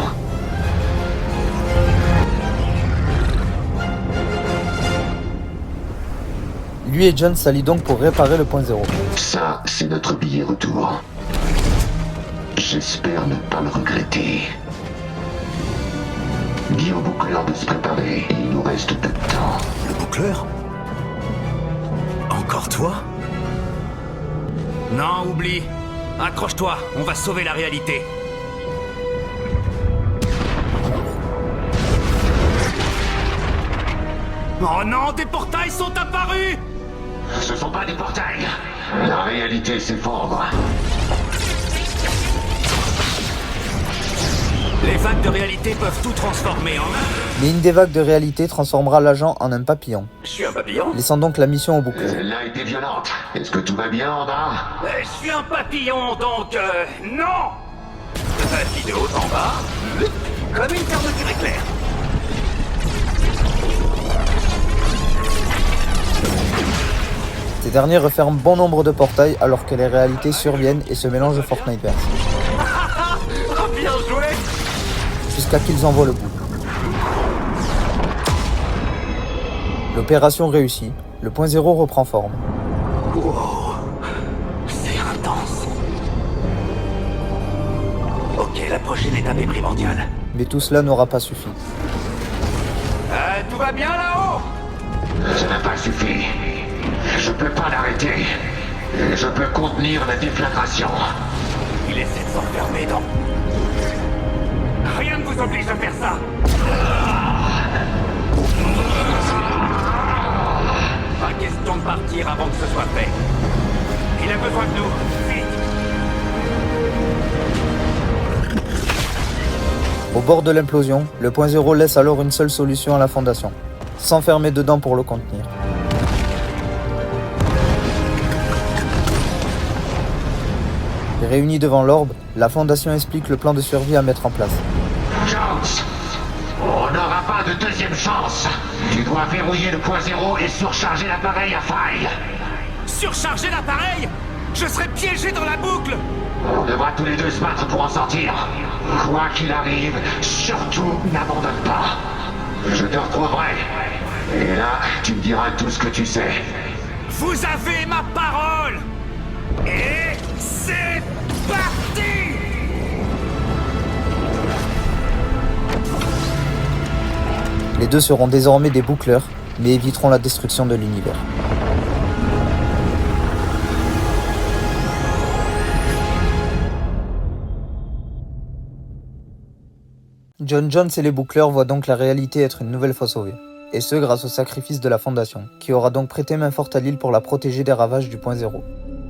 Lui et John s'allient donc pour réparer le point zéro. Ça, c'est notre billet retour. J'espère ne pas le regretter. Dis au boucleur de se préparer, il nous reste peu de temps. Le boucleur? Encore toi? Non, oublie. Accroche-toi, on va sauver la réalité. Oh non, des portails sont apparus! Ce sont pas des portails. La réalité s'effondre. Les vagues de réalité peuvent tout transformer en un. Mais une des vagues de réalité transformera l'agent en un papillon, Je suis un papillon? laissant donc la mission au boucleur. Elle a été violente. Est-ce que tout va bien, Anda? Je suis un papillon, donc non! Ça vit de haut en bas, comme une fermeture éclair. Ces derniers referment bon nombre de portails alors que les réalités surviennent et se mélangent au Fortniteverse, Bien joué! jusqu'à qu'ils envoient le bout. L'opération réussit, le point zéro reprend forme. Wow, c'est intense. Ok, la prochaine étape est primordiale. Mais tout cela n'aura pas suffi. Tout va bien là-haut? Ça n'a pas suffi. Je peux pas l'arrêter. Je peux contenir la déflagration. Il essaie de s'enfermer dans... Rien ne vous oblige à faire ça. Pas question de partir avant que ce soit fait. Il a besoin de nous, vite. Au bord de l'implosion, le point zéro laisse alors une seule solution à la Fondation, s'enfermer dedans pour le contenir. Réunis devant l'orbe, la Fondation explique le plan de survie à mettre en place. Jones, on n'aura pas de deuxième chance. Tu dois verrouiller le point zéro et surcharger l'appareil à faille. Surcharger l'appareil? Je serai piégé dans la boucle. On devra tous les deux se battre pour en sortir. Quoi qu'il arrive, surtout n'abandonne pas. Je te retrouverai. Et là, tu me diras tout ce que tu sais. Vous avez ma parole. Et c'est parti! Les deux seront désormais des boucleurs, mais éviteront la destruction de l'univers. John Jones et les boucleurs voient donc la réalité être une nouvelle fois sauvée, et ce grâce au sacrifice de la Fondation, qui aura donc prêté main forte à l'île pour la protéger des ravages du Point Zéro.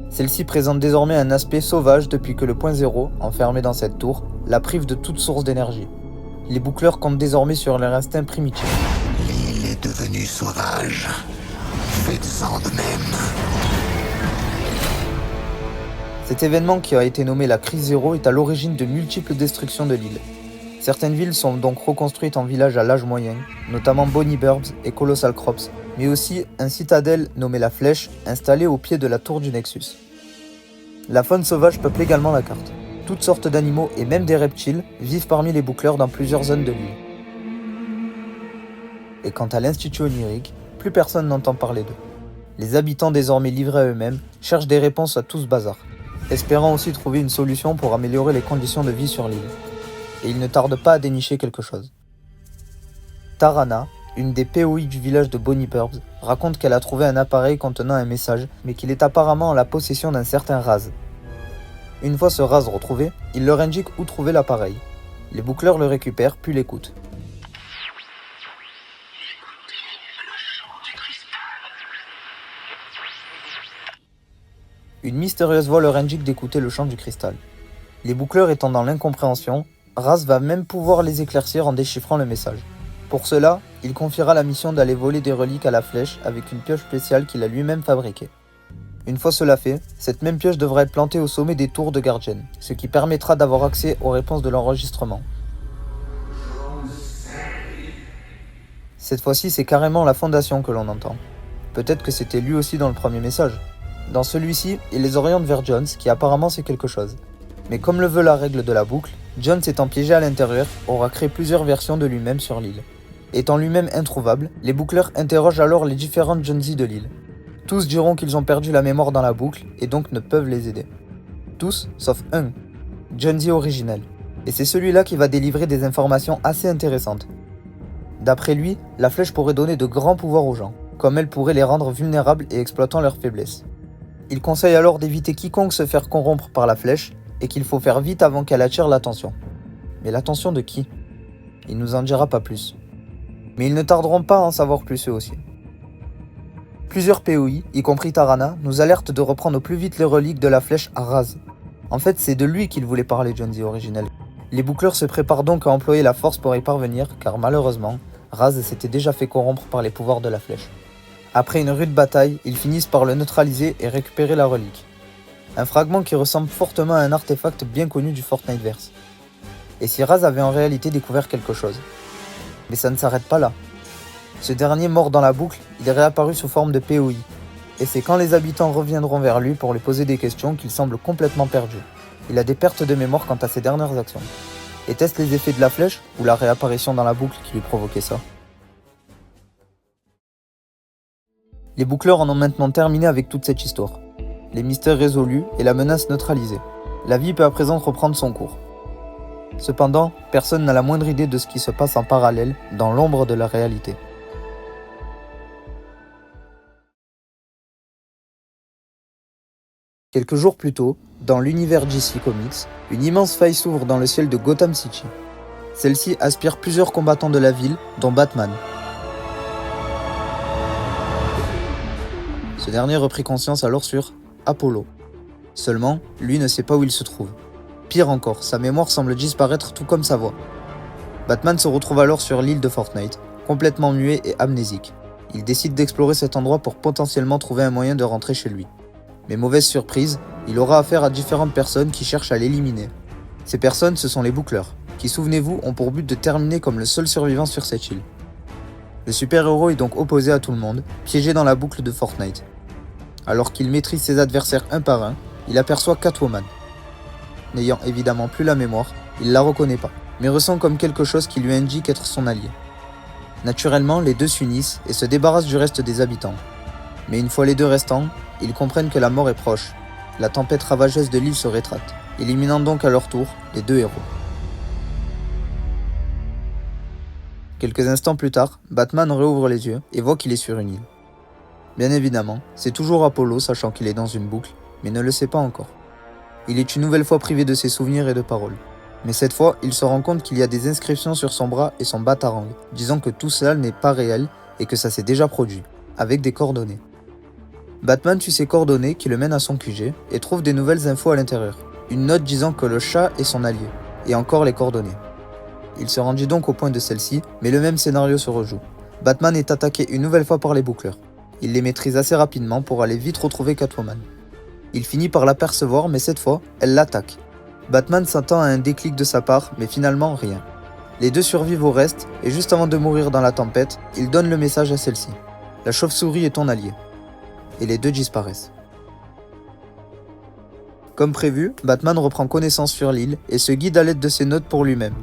Celle-ci présente désormais un aspect sauvage depuis que le Point Zéro, enfermé dans cette tour, la prive de toute source d'énergie. Les boucleurs comptent désormais sur leur instinct primitif. L'île est devenue sauvage. Faites-en de même. Cet événement qui a été nommé la crise zéro est à l'origine de multiples destructions de l'île. Certaines villes sont donc reconstruites en villages à l'âge moyen, notamment Bonnie Burbs et Colossal Crops, mais aussi un citadelle nommé la Flèche, installé au pied de la tour du Nexus. La faune sauvage peuple également la carte. Toutes sortes d'animaux et même des reptiles vivent parmi les boucleurs dans plusieurs zones de l'île. Et quant à l'Institut onirique, plus personne n'entend parler d'eux. Les habitants désormais livrés à eux-mêmes cherchent des réponses à tout ce bazar, espérant aussi trouver une solution pour améliorer les conditions de vie sur l'île. Et ils ne tardent pas à dénicher quelque chose. Tarana, une des POI du village de Bonnie Burbs, raconte qu'elle a trouvé un appareil contenant un message, mais qu'il est apparemment en la possession d'un certain Raz. Une fois ce Raz retrouvé, il leur indique où trouver l'appareil. Les boucleurs le récupèrent puis l'écoutent. Une mystérieuse voix leur indique d'écouter le chant du cristal. Les boucleurs étant dans l'incompréhension, Raz va même pouvoir les éclaircir en déchiffrant le message. Pour cela, il confiera la mission d'aller voler des reliques à la Flèche avec une pioche spéciale qu'il a lui-même fabriquée. Une fois cela fait, cette même pioche devra être plantée au sommet des tours de Guardian, ce qui permettra d'avoir accès aux réponses de l'enregistrement. Cette fois-ci, c'est carrément la Fondation que l'on entend. Peut-être que c'était lui aussi dans le premier message. Dans celui-ci, il les oriente vers Jones, qui apparemment sait quelque chose. Mais comme le veut la règle de la boucle, Jones étant piégé à l'intérieur, aura créé plusieurs versions de lui-même sur l'île. Étant lui-même introuvable, les boucleurs interrogent alors les différentes Jonesy de l'île. Tous diront qu'ils ont perdu la mémoire dans la boucle et donc ne peuvent les aider. Tous, sauf un, Jonesy originel. Et c'est celui-là qui va délivrer des informations assez intéressantes. D'après lui, la Flèche pourrait donner de grands pouvoirs aux gens, comme elle pourrait les rendre vulnérables et exploitant leurs faiblesses. Il conseille alors d'éviter quiconque se faire corrompre par la Flèche et qu'il faut faire vite avant qu'elle attire l'attention. Mais l'attention de qui? Il nous en dira pas plus. Mais ils ne tarderont pas à en savoir plus eux aussi. Plusieurs POI, y compris Tarana, nous alertent de reprendre au plus vite les reliques de la Flèche à Raz. En fait, c'est de lui qu'il voulait parler Jonesy originel. Les boucleurs se préparent donc à employer la force pour y parvenir, car malheureusement, Raz s'était déjà fait corrompre par les pouvoirs de la Flèche. Après une rude bataille, ils finissent par le neutraliser et récupérer la relique. Un fragment qui ressemble fortement à un artefact bien connu du Fortniteverse. Et si Raz avait en réalité découvert quelque chose? Mais ça ne s'arrête pas là. Ce dernier mort dans la boucle, il est réapparu sous forme de POI. Et c'est quand les habitants reviendront vers lui pour lui poser des questions qu'il semble complètement perdu. Il a des pertes de mémoire quant à ses dernières actions. Était-ce les effets de la Flèche ou la réapparition dans la boucle qui lui provoquait ça? Les boucleurs en ont maintenant terminé avec toute cette histoire. Les mystères résolus et la menace neutralisée. La vie peut à présent reprendre son cours. Cependant, personne n'a la moindre idée de ce qui se passe en parallèle, dans l'ombre de la réalité. Quelques jours plus tôt, dans l'univers DC Comics, une immense faille s'ouvre dans le ciel de Gotham City. Celle-ci aspire plusieurs combattants de la ville, dont Batman. Ce dernier reprit conscience alors sur Apollo. Seulement, lui ne sait pas où il se trouve. Pire encore, sa mémoire semble disparaître tout comme sa voix. Batman se retrouve alors sur l'île de Fortnite, complètement muet et amnésique. Il décide d'explorer cet endroit pour potentiellement trouver un moyen de rentrer chez lui. Mais mauvaise surprise, il aura affaire à différentes personnes qui cherchent à l'éliminer. Ces personnes, ce sont les boucleurs, qui, souvenez-vous, ont pour but de terminer comme le seul survivant sur cette île. Le super-héros est donc opposé à tout le monde, piégé dans la boucle de Fortnite. Alors qu'il maîtrise ses adversaires un par un, il aperçoit Catwoman. N'ayant évidemment plus la mémoire, il la reconnaît pas, mais ressent comme quelque chose qui lui indique être son allié. Naturellement, les deux s'unissent et se débarrassent du reste des habitants. Mais une fois les deux restants, ils comprennent que la mort est proche. La tempête ravageuse de l'île se rétracte, éliminant donc à leur tour les deux héros. Quelques instants plus tard, Batman réouvre les yeux et voit qu'il est sur une île. Bien évidemment, c'est toujours Apollo sachant qu'il est dans une boucle, mais ne le sait pas encore. Il est une nouvelle fois privé de ses souvenirs et de paroles. Mais cette fois, il se rend compte qu'il y a des inscriptions sur son bras et son batarang, disant que tout cela n'est pas réel et que ça s'est déjà produit, avec des coordonnées. Batman suit ces coordonnées qui le mènent à son QG et trouve des nouvelles infos à l'intérieur. Une note disant que le chat est son allié, et encore les coordonnées. Il se rendit donc au point de celle-ci, mais le même scénario se rejoue. Batman est attaqué une nouvelle fois par les boucleurs. Il les maîtrise assez rapidement pour aller vite retrouver Catwoman. Il finit par l'apercevoir, mais cette fois, elle l'attaque. Batman s'attend à un déclic de sa part, mais finalement rien. Les deux survivent au reste, et juste avant de mourir dans la tempête, il donne le message à celle-ci. La chauve-souris est ton allié. Et les deux disparaissent. Comme prévu, Batman reprend connaissance sur l'île et se guide à l'aide de ses notes pour lui-même.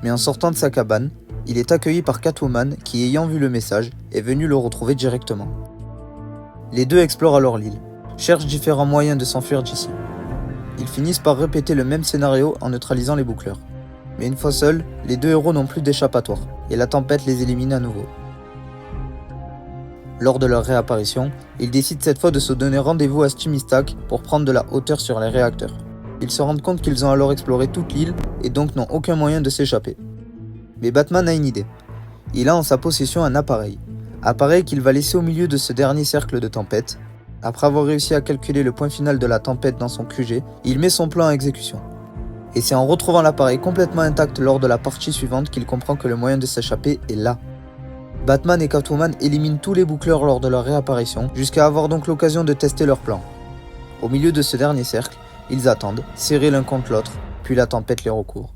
Mais en sortant de sa cabane, il est accueilli par Catwoman qui, ayant vu le message, est venue le retrouver directement. Les deux explorent alors l'île, cherchent différents moyens de s'enfuir d'ici. Ils finissent par répéter le même scénario en neutralisant les boucleurs. Mais une fois seuls, les deux héros n'ont plus d'échappatoire, et la tempête les élimine à nouveau. Lors de leur réapparition, ils décident cette fois de se donner rendez-vous à Stimistak pour prendre de la hauteur sur les réacteurs. Ils se rendent compte qu'ils ont alors exploré toute l'île et donc n'ont aucun moyen de s'échapper. Mais Batman a une idée. Il a en sa possession un appareil qu'il va laisser au milieu de ce dernier cercle de tempête. Après avoir réussi à calculer le point final de la tempête dans son QG, il met son plan à exécution. Et c'est en retrouvant l'appareil complètement intact lors de la partie suivante qu'il comprend que le moyen de s'échapper est là. Batman et Catwoman éliminent tous les boucleurs lors de leur réapparition, jusqu'à avoir donc l'occasion de tester leur plan. Au milieu de ce dernier cercle, ils attendent, serrés l'un contre l'autre, puis la tempête les recouvre.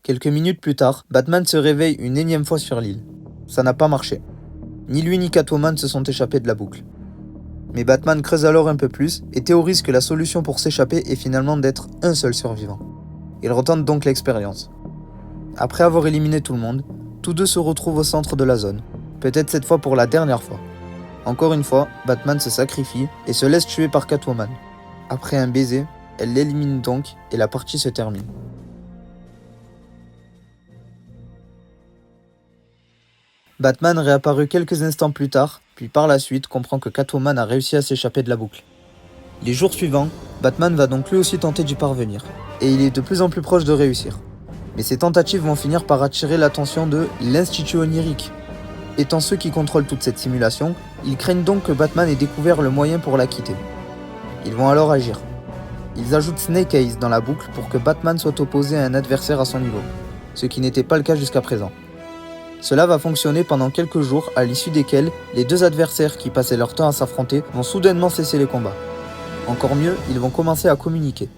Quelques minutes plus tard, Batman se réveille une énième fois sur l'île. Ça n'a pas marché. Ni lui ni Catwoman se sont échappés de la boucle. Mais Batman creuse alors un peu plus et théorise que la solution pour s'échapper est finalement d'être un seul survivant. Il retente donc l'expérience. Après avoir éliminé tout le monde, tous deux se retrouvent au centre de la zone, peut-être cette fois pour la dernière fois. Encore une fois, Batman se sacrifie et se laisse tuer par Catwoman. Après un baiser, elle l'élimine donc et la partie se termine. Batman réapparut quelques instants plus tard, puis par la suite comprend que Catwoman a réussi à s'échapper de la boucle. Les jours suivants, Batman va donc lui aussi tenter d'y parvenir, et il est de plus en plus proche de réussir. Mais ces tentatives vont finir par attirer l'attention de l'Institut Onirique. Étant ceux qui contrôlent toute cette simulation, ils craignent donc que Batman ait découvert le moyen pour la quitter. Ils vont alors agir. Ils ajoutent Snake Eyes dans la boucle pour que Batman soit opposé à un adversaire à son niveau, ce qui n'était pas le cas jusqu'à présent. Cela va fonctionner pendant quelques jours, à l'issue desquels les deux adversaires qui passaient leur temps à s'affronter vont soudainement cesser les combats. Encore mieux, ils vont commencer à communiquer.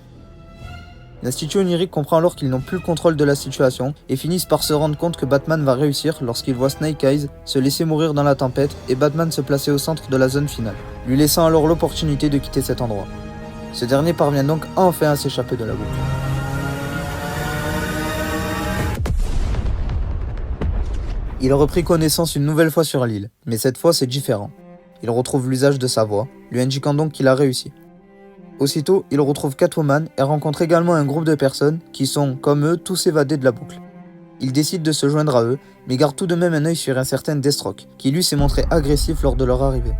L'Institut Onirique comprend alors qu'ils n'ont plus le contrôle de la situation et finissent par se rendre compte que Batman va réussir lorsqu'il voit Snake Eyes se laisser mourir dans la tempête et Batman se placer au centre de la zone finale, lui laissant alors l'opportunité de quitter cet endroit. Ce dernier parvient donc enfin à s'échapper de la boucle. Il a repris connaissance une nouvelle fois sur l'île, mais cette fois c'est différent. Il retrouve l'usage de sa voix, lui indiquant donc qu'il a réussi. Aussitôt, il retrouve Catwoman et rencontre également un groupe de personnes qui sont, comme eux, tous évadés de la boucle. Il décide de se joindre à eux, mais garde tout de même un œil sur un certain Deathstroke, qui lui s'est montré agressif lors de leur arrivée.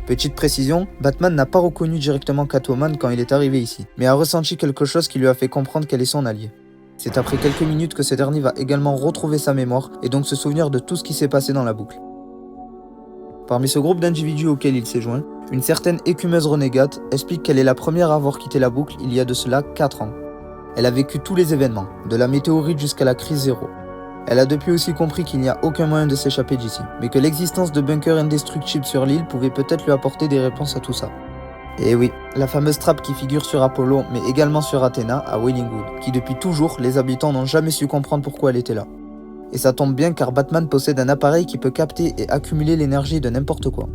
Petite précision, Batman n'a pas reconnu directement Catwoman quand il est arrivé ici, mais a ressenti quelque chose qui lui a fait comprendre qu'elle est son allié. C'est après quelques minutes que ce dernier va également retrouver sa mémoire et donc se souvenir de tout ce qui s'est passé dans la boucle. Parmi ce groupe d'individus auquel il s'est joint, une certaine écumeuse renégate explique qu'elle est la première à avoir quitté la boucle il y a de cela 4 ans. Elle a vécu tous les événements, de la météorite jusqu'à la crise zéro. Elle a depuis aussi compris qu'il n'y a aucun moyen de s'échapper d'ici, mais que l'existence de bunkers indestructibles sur l'île pouvait peut-être lui apporter des réponses à tout ça. Et oui, la fameuse trappe qui figure sur Apollo, mais également sur Athéna, à Wellingwood, qui depuis toujours, les habitants n'ont jamais su comprendre pourquoi elle était là. Et ça tombe bien car Batman possède un appareil qui peut capter et accumuler l'énergie de n'importe quoi.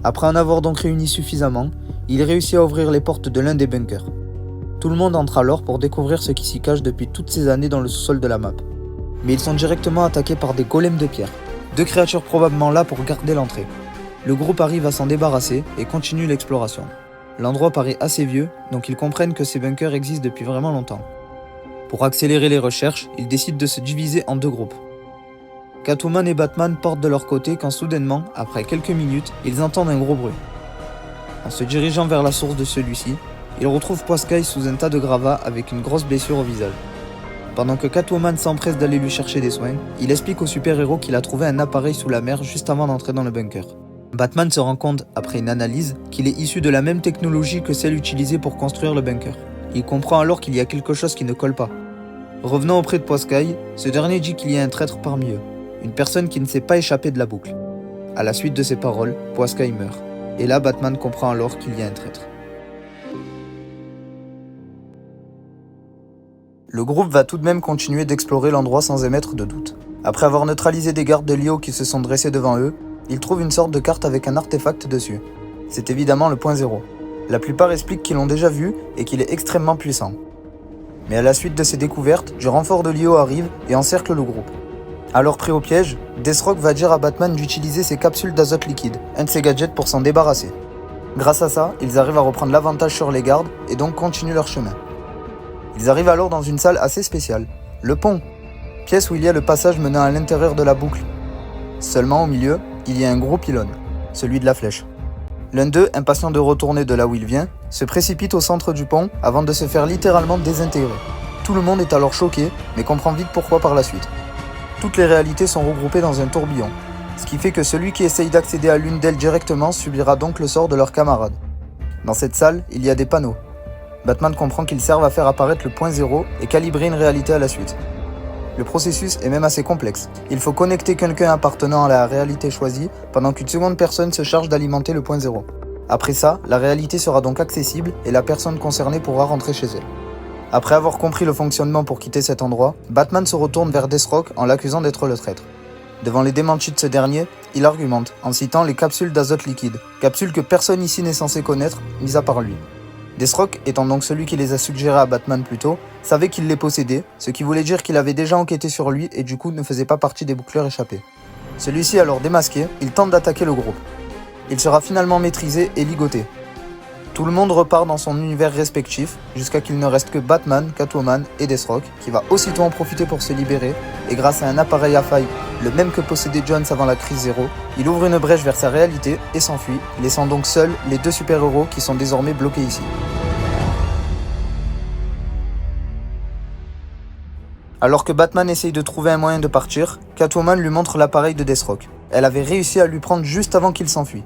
Après en avoir donc réuni suffisamment, il réussit à ouvrir les portes de l'un des bunkers. Tout le monde entre alors pour découvrir ce qui s'y cache depuis toutes ces années dans le sous-sol de la map. Mais ils sont directement attaqués par des golems de pierre, 2 créatures probablement là pour garder l'entrée. Le groupe arrive à s'en débarrasser et continue l'exploration. L'endroit paraît assez vieux, donc ils comprennent que ces bunkers existent depuis vraiment longtemps. Pour accélérer les recherches, ils décident de se diviser en 2 groupes. Catwoman et Batman partent de leur côté quand soudainement, après quelques minutes, ils entendent un gros bruit. En se dirigeant vers la source de celui-ci, ils retrouvent Poiscaille sous un tas de gravats avec une grosse blessure au visage. Pendant que Catwoman s'empresse d'aller lui chercher des soins, il explique au super-héros qu'il a trouvé un appareil sous la mer juste avant d'entrer dans le bunker. Batman se rend compte, après une analyse, qu'il est issu de la même technologie que celle utilisée pour construire le bunker. Il comprend alors qu'il y a quelque chose qui ne colle pas. Revenant auprès de Poiscaille, ce dernier dit qu'il y a un traître parmi eux, une personne qui ne s'est pas échappée de la boucle. À la suite de ces paroles, Poiscaille meurt. Et là, Batman comprend alors qu'il y a un traître. Le groupe va tout de même continuer d'explorer l'endroit sans émettre de doute. Après avoir neutralisé des gardes de Lio qui se sont dressés devant eux, ils trouvent une sorte de carte avec un artefact dessus. C'est évidemment le point zéro. La plupart expliquent qu'ils l'ont déjà vu et qu'il est extrêmement puissant. Mais à la suite de ces découvertes, du renfort de Lio arrive et encercle le groupe. Alors pris au piège, Deathstroke va dire à Batman d'utiliser ses capsules d'azote liquide, un de ses gadgets pour s'en débarrasser. Grâce à ça, ils arrivent à reprendre l'avantage sur les gardes et donc continuent leur chemin. Ils arrivent alors dans une salle assez spéciale, le pont, pièce où il y a le passage menant à l'intérieur de la boucle. Seulement au milieu, il y a un gros pylône, celui de la flèche. L'un d'eux, impatient de retourner de là où il vient, se précipite au centre du pont avant de se faire littéralement désintégrer. Tout le monde est alors choqué, mais comprend vite pourquoi par la suite. Toutes les réalités sont regroupées dans un tourbillon, ce qui fait que celui qui essaye d'accéder à l'une d'elles directement subira donc le sort de leurs camarades. Dans cette salle, il y a des panneaux. Batman comprend qu'ils servent à faire apparaître le point zéro et calibrer une réalité à la suite. Le processus est même assez complexe. Il faut connecter quelqu'un appartenant à la réalité choisie pendant qu'une seconde personne se charge d'alimenter le point zéro. Après ça, la réalité sera donc accessible et la personne concernée pourra rentrer chez elle. Après avoir compris le fonctionnement pour quitter cet endroit, Batman se retourne vers Deathstroke en l'accusant d'être le traître. Devant les démentis de ce dernier, il argumente en citant les capsules d'azote liquide, capsules que personne ici n'est censé connaître, mis à part lui. Deathstroke, étant donc celui qui les a suggérées à Batman plus tôt, savait qu'il les possédait, ce qui voulait dire qu'il avait déjà enquêté sur lui et du coup ne faisait pas partie des boucleurs échappés. Celui-ci alors démasqué, il tente d'attaquer le groupe. Il sera finalement maîtrisé et ligoté. Tout le monde repart dans son univers respectif, jusqu'à qu'il ne reste que Batman, Catwoman et Deathstroke, qui va aussitôt en profiter pour se libérer, et grâce à un appareil à faille, le même que possédait Jones avant la crise zéro, il ouvre une brèche vers sa réalité et s'enfuit, laissant donc seuls les 2 super-héros qui sont désormais bloqués ici. Alors que Batman essaye de trouver un moyen de partir, Catwoman lui montre l'appareil de Deathstroke. Elle avait réussi à lui prendre juste avant qu'il s'enfuit.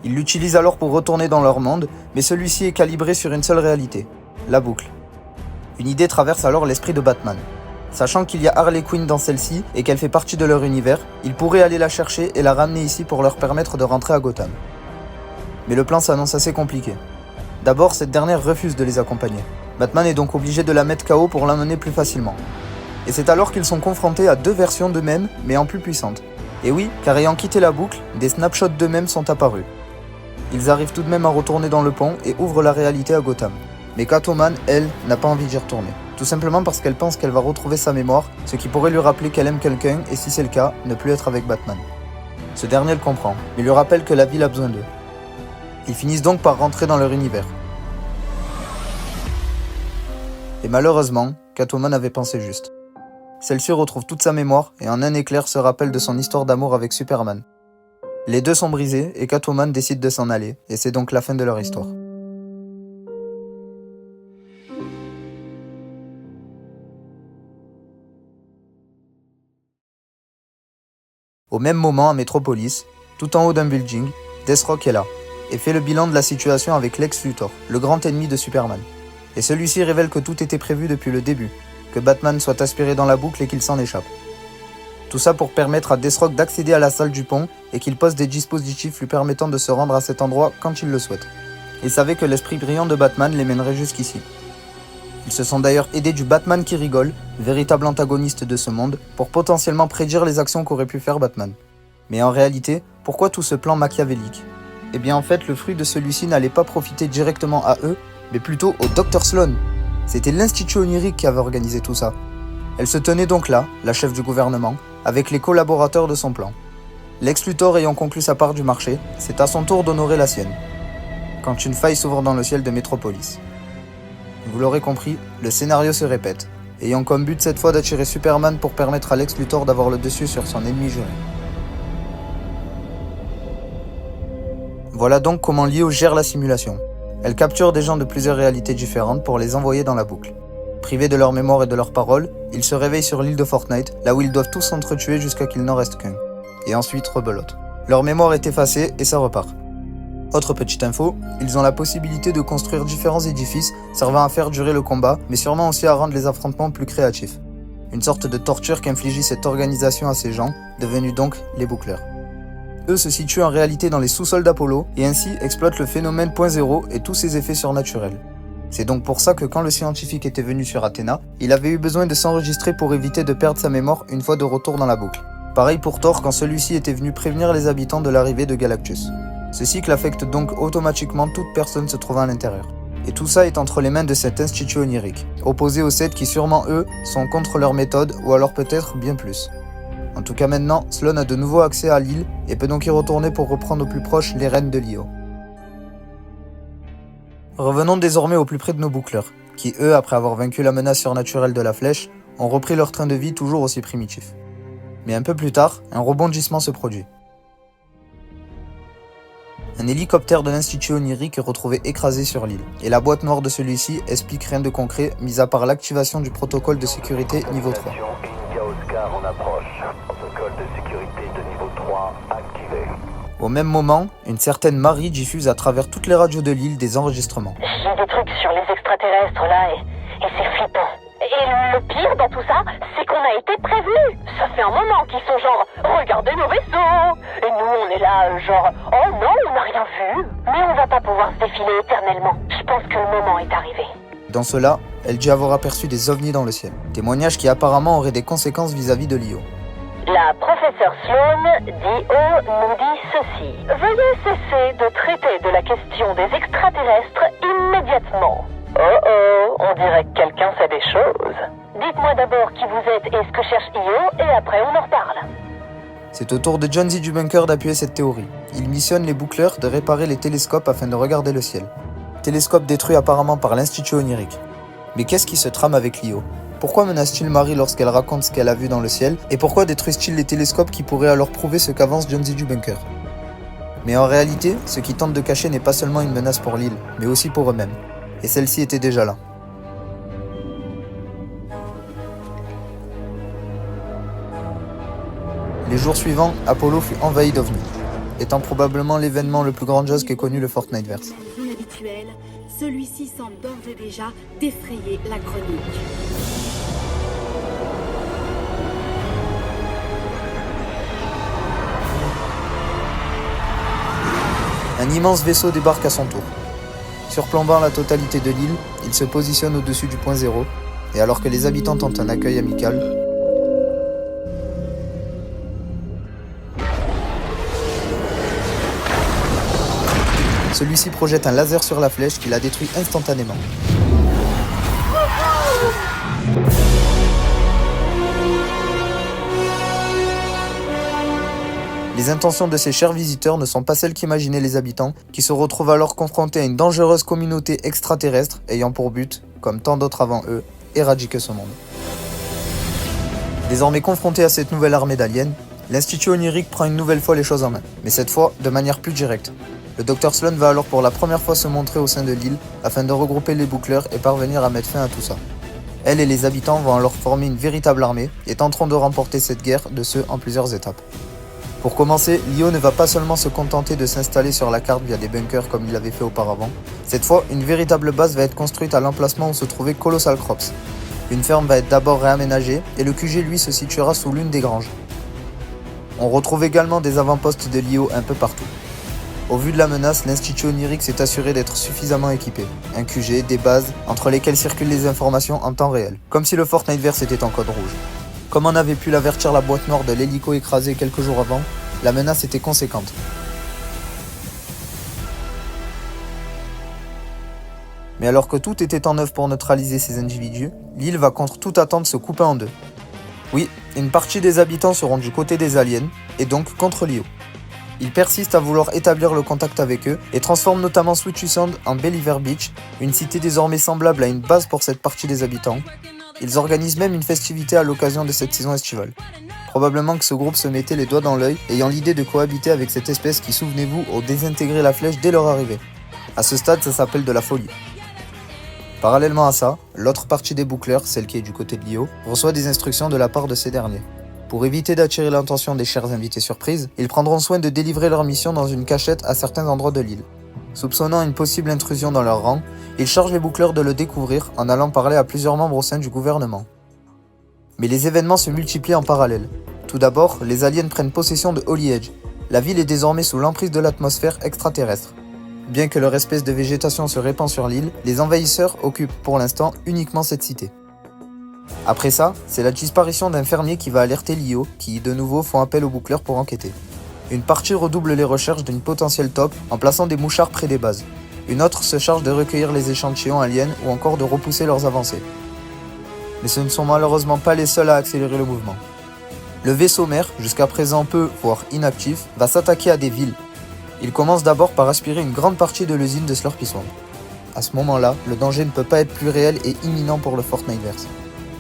Ils l'utilisent alors pour retourner dans leur monde, mais celui-ci est calibré sur une seule réalité, la boucle. Une idée traverse alors l'esprit de Batman. Sachant qu'il y a Harley Quinn dans celle-ci et qu'elle fait partie de leur univers, il pourrait aller la chercher et la ramener ici pour leur permettre de rentrer à Gotham. Mais le plan s'annonce assez compliqué. D'abord, cette dernière refuse de les accompagner. Batman est donc obligé de la mettre KO pour l'amener plus facilement. Et c'est alors qu'ils sont confrontés à 2 versions d'eux-mêmes, mais en plus puissantes. Et oui, car ayant quitté la boucle, des snapshots d'eux-mêmes sont apparus. Ils arrivent tout de même à retourner dans le pont et ouvrent la réalité à Gotham. Mais Catwoman, elle, n'a pas envie d'y retourner. Tout simplement parce qu'elle pense qu'elle va retrouver sa mémoire, ce qui pourrait lui rappeler qu'elle aime quelqu'un et si c'est le cas, ne plus être avec Batman. Ce dernier le comprend, mais lui rappelle que la ville a besoin d'eux. Ils finissent donc par rentrer dans leur univers. Et malheureusement, Catwoman avait pensé juste. Celle-ci retrouve toute sa mémoire et en un éclair se rappelle de son histoire d'amour avec Superman. Les 2 sont brisés et Catwoman décide de s'en aller, et c'est donc la fin de leur histoire. Au même moment à Metropolis, tout en haut d'un building, Deathstroke est là, et fait le bilan de la situation avec Lex Luthor, le grand ennemi de Superman. Et celui-ci révèle que tout était prévu depuis le début, que Batman soit aspiré dans la boucle et qu'il s'en échappe. Tout ça pour permettre à Deathstroke d'accéder à la salle du pont et qu'il pose des dispositifs lui permettant de se rendre à cet endroit quand il le souhaite. Il savait que l'esprit brillant de Batman les mènerait jusqu'ici. Ils se sont d'ailleurs aidés du Batman qui rigole, véritable antagoniste de ce monde, pour potentiellement prédire les actions qu'aurait pu faire Batman. Mais en réalité, pourquoi tout ce plan machiavélique ? Eh bien en fait, le fruit de celui-ci n'allait pas profiter directement à eux, mais plutôt au Dr Sloan. C'était l'Institut Onirique qui avait organisé tout ça. Elle se tenait donc là, la chef du gouvernement, avec les collaborateurs de son plan. Lex Luthor ayant conclu sa part du marché, c'est à son tour d'honorer la sienne. quand une faille s'ouvre dans le ciel de Metropolis. Vous l'aurez compris, le scénario se répète, ayant comme but cette fois d'attirer Superman pour permettre à Lex Luthor d'avoir le dessus sur son ennemi juré. Voilà donc comment Lio gère la simulation. Elle capture des gens de plusieurs réalités différentes pour les envoyer dans la boucle. Privés de leur mémoire et de leurs paroles, ils se réveillent sur l'île de Fortnite, là où ils doivent tous s'entretuer jusqu'à qu'il n'en reste qu'un. Et ensuite rebelote. Leur mémoire est effacée et ça repart. Autre petite info, ils ont la possibilité de construire différents édifices servant à faire durer le combat, mais sûrement aussi à rendre les affrontements plus créatifs. Une sorte de torture qu'infligeait cette organisation à ces gens, devenus donc les boucleurs. Eux se situent en réalité dans les sous-sols d'Apollo et ainsi exploitent le phénomène Point Zéro et tous ses effets surnaturels. C'est donc pour ça que quand le scientifique était venu sur Athéna, il avait eu besoin de s'enregistrer pour éviter de perdre sa mémoire une fois de retour dans la boucle. Pareil pour Thor quand celui-ci était venu prévenir les habitants de l'arrivée de Galactus. Ce cycle affecte donc automatiquement toute personne se trouvant à l'intérieur. Et tout ça est entre les mains de cet institut onirique, opposé aux 7 qui sûrement eux sont contre leur méthode ou alors peut-être bien plus. En tout cas maintenant, Sloan a de nouveau accès à l'île et peut donc y retourner pour reprendre au plus proche les rênes de Lio. Revenons désormais au plus près de nos boucleurs, qui eux, après avoir vaincu la menace surnaturelle de la flèche, ont repris leur train de vie toujours aussi primitif. Mais un peu plus tard, un rebondissement se produit. Un hélicoptère de l'Institut onirique est retrouvé écrasé sur l'île, et la boîte noire de celui-ci explique rien de concret, mis à part l'activation du protocole de sécurité niveau 3. Au même moment, une certaine Marie diffuse à travers toutes les radios de l'île des enregistrements. J'ai des trucs sur les extraterrestres là et c'est flippant. Et le pire dans tout ça, c'est qu'on a été prévenus. Ça fait un moment qu'ils sont genre « Regardez nos vaisseaux !» Et nous on est là genre « Oh non, on n'a rien vu !» Mais on va pas pouvoir se défiler éternellement. Je pense que le moment est arrivé. Dans cela, elle dit avoir aperçu des ovnis dans le ciel. Témoignage qui apparemment aurait des conséquences vis-à-vis de Lio. La professeure Sloan nous dit ceci. Veuillez cesser de traiter de la question des extraterrestres immédiatement. On dirait que quelqu'un sait des choses. Dites-moi d'abord qui vous êtes et ce que cherche Io, et après on en reparle. C'est au tour de John Z. Bunker d'appuyer cette théorie. Il missionne les boucleurs de réparer les télescopes afin de regarder le ciel. Télescope détruit apparemment par l'Institut onirique. Mais qu'est-ce qui se trame avec Lio ? Pourquoi menace-t-il Marie lorsqu'elle raconte ce qu'elle a vu dans le ciel ? Et pourquoi détruisent-ils les télescopes qui pourraient alors prouver ce qu'avance John Z. Bunker ? Mais en réalité, ce qu'ils tentent de cacher n'est pas seulement une menace pour l'île, mais aussi pour eux-mêmes. Et celle-ci était déjà là. Les jours suivants, Apollo fut envahi d'ovnis, étant probablement l'événement le plus grandiose qu'ait connu le Fortniteverse. Inhabituel, celui-ci semble d'ores et déjà défrayer la chronique. Un immense vaisseau débarque à son tour. Surplombant la totalité de l'île, il se positionne au-dessus du point zéro, et alors que les habitants tentent un accueil amical, celui-ci projette un laser sur la flèche qui la détruit instantanément. Les intentions de ces chers visiteurs ne sont pas celles qu'imaginaient les habitants, qui se retrouvent alors confrontés à une dangereuse communauté extraterrestre ayant pour but, comme tant d'autres avant eux, éradiquer ce monde. Désormais confronté à cette nouvelle armée d'aliens, l'Institut onirique prend une nouvelle fois les choses en main, mais cette fois de manière plus directe. Le Dr Sloan va alors pour la première fois se montrer au sein de l'île afin de regrouper les boucleurs et parvenir à mettre fin à tout ça. Elle et les habitants vont alors former une véritable armée et tenteront de remporter cette guerre de ce en plusieurs étapes. Pour commencer, Lio ne va pas seulement se contenter de s'installer sur la carte via des bunkers comme il l'avait fait auparavant. Cette fois, une véritable base va être construite à l'emplacement où se trouvait Colossal Crops. Une ferme va être d'abord réaménagée et le QG lui se situera sous l'une des granges. On retrouve également des avant-postes de Lio un peu partout. Au vu de la menace, l'Institut onirique s'est assuré d'être suffisamment équipé. Un QG, des bases, entre lesquelles circulent les informations en temps réel. Comme si le Fortniteverse était en code rouge. Comme on avait pu l'avertir la boîte noire de l'hélico écrasé quelques jours avant, la menace était conséquente. Mais alors que tout était en œuvre pour neutraliser ces individus, l'île va contre toute attente se couper en deux. Oui, une partie des habitants seront du côté des aliens, et donc contre Lio. Il persiste à vouloir établir le contact avec eux et transforme notamment Switchy Sound en Believer Beach, une cité désormais semblable à une base pour cette partie des habitants. Ils organisent même une festivité à l'occasion de cette saison estivale. Probablement que ce groupe se mettait les doigts dans l'œil, ayant l'idée de cohabiter avec cette espèce qui, souvenez-vous, ont désintégré la flèche dès leur arrivée. À ce stade, ça s'appelle de la folie. Parallèlement à ça, l'autre partie des boucleurs, celle qui est du côté de Lio, reçoit des instructions de la part de ces derniers. Pour éviter d'attirer l'attention des chers invités surprises, ils prendront soin de délivrer leur mission dans une cachette à certains endroits de l'île. Soupçonnant une possible intrusion dans leur rang, ils chargent les boucleurs de le découvrir en allant parler à plusieurs membres au sein du gouvernement. Mais les événements se multiplient en parallèle. Tout d'abord, les aliens prennent possession de Holy Edge. La ville est désormais sous l'emprise de l'atmosphère extraterrestre. Bien que leur espèce de végétation se répand sur l'île, les envahisseurs occupent pour l'instant uniquement cette cité. Après ça, c'est la disparition d'un fermier qui va alerter Lio, qui de nouveau font appel aux boucleurs pour enquêter. Une partie redouble les recherches d'une potentielle taupe en plaçant des mouchards près des bases. Une autre se charge de recueillir les échantillons aliens ou encore de repousser leurs avancées. Mais ce ne sont malheureusement pas les seuls à accélérer le mouvement. Le vaisseau mère, jusqu'à présent peu, voire inactif, va s'attaquer à des villes. Il commence d'abord par aspirer une grande partie de l'usine de Slurpy Swamp. À ce moment-là, le danger ne peut pas être plus réel et imminent pour le Fortniteverse.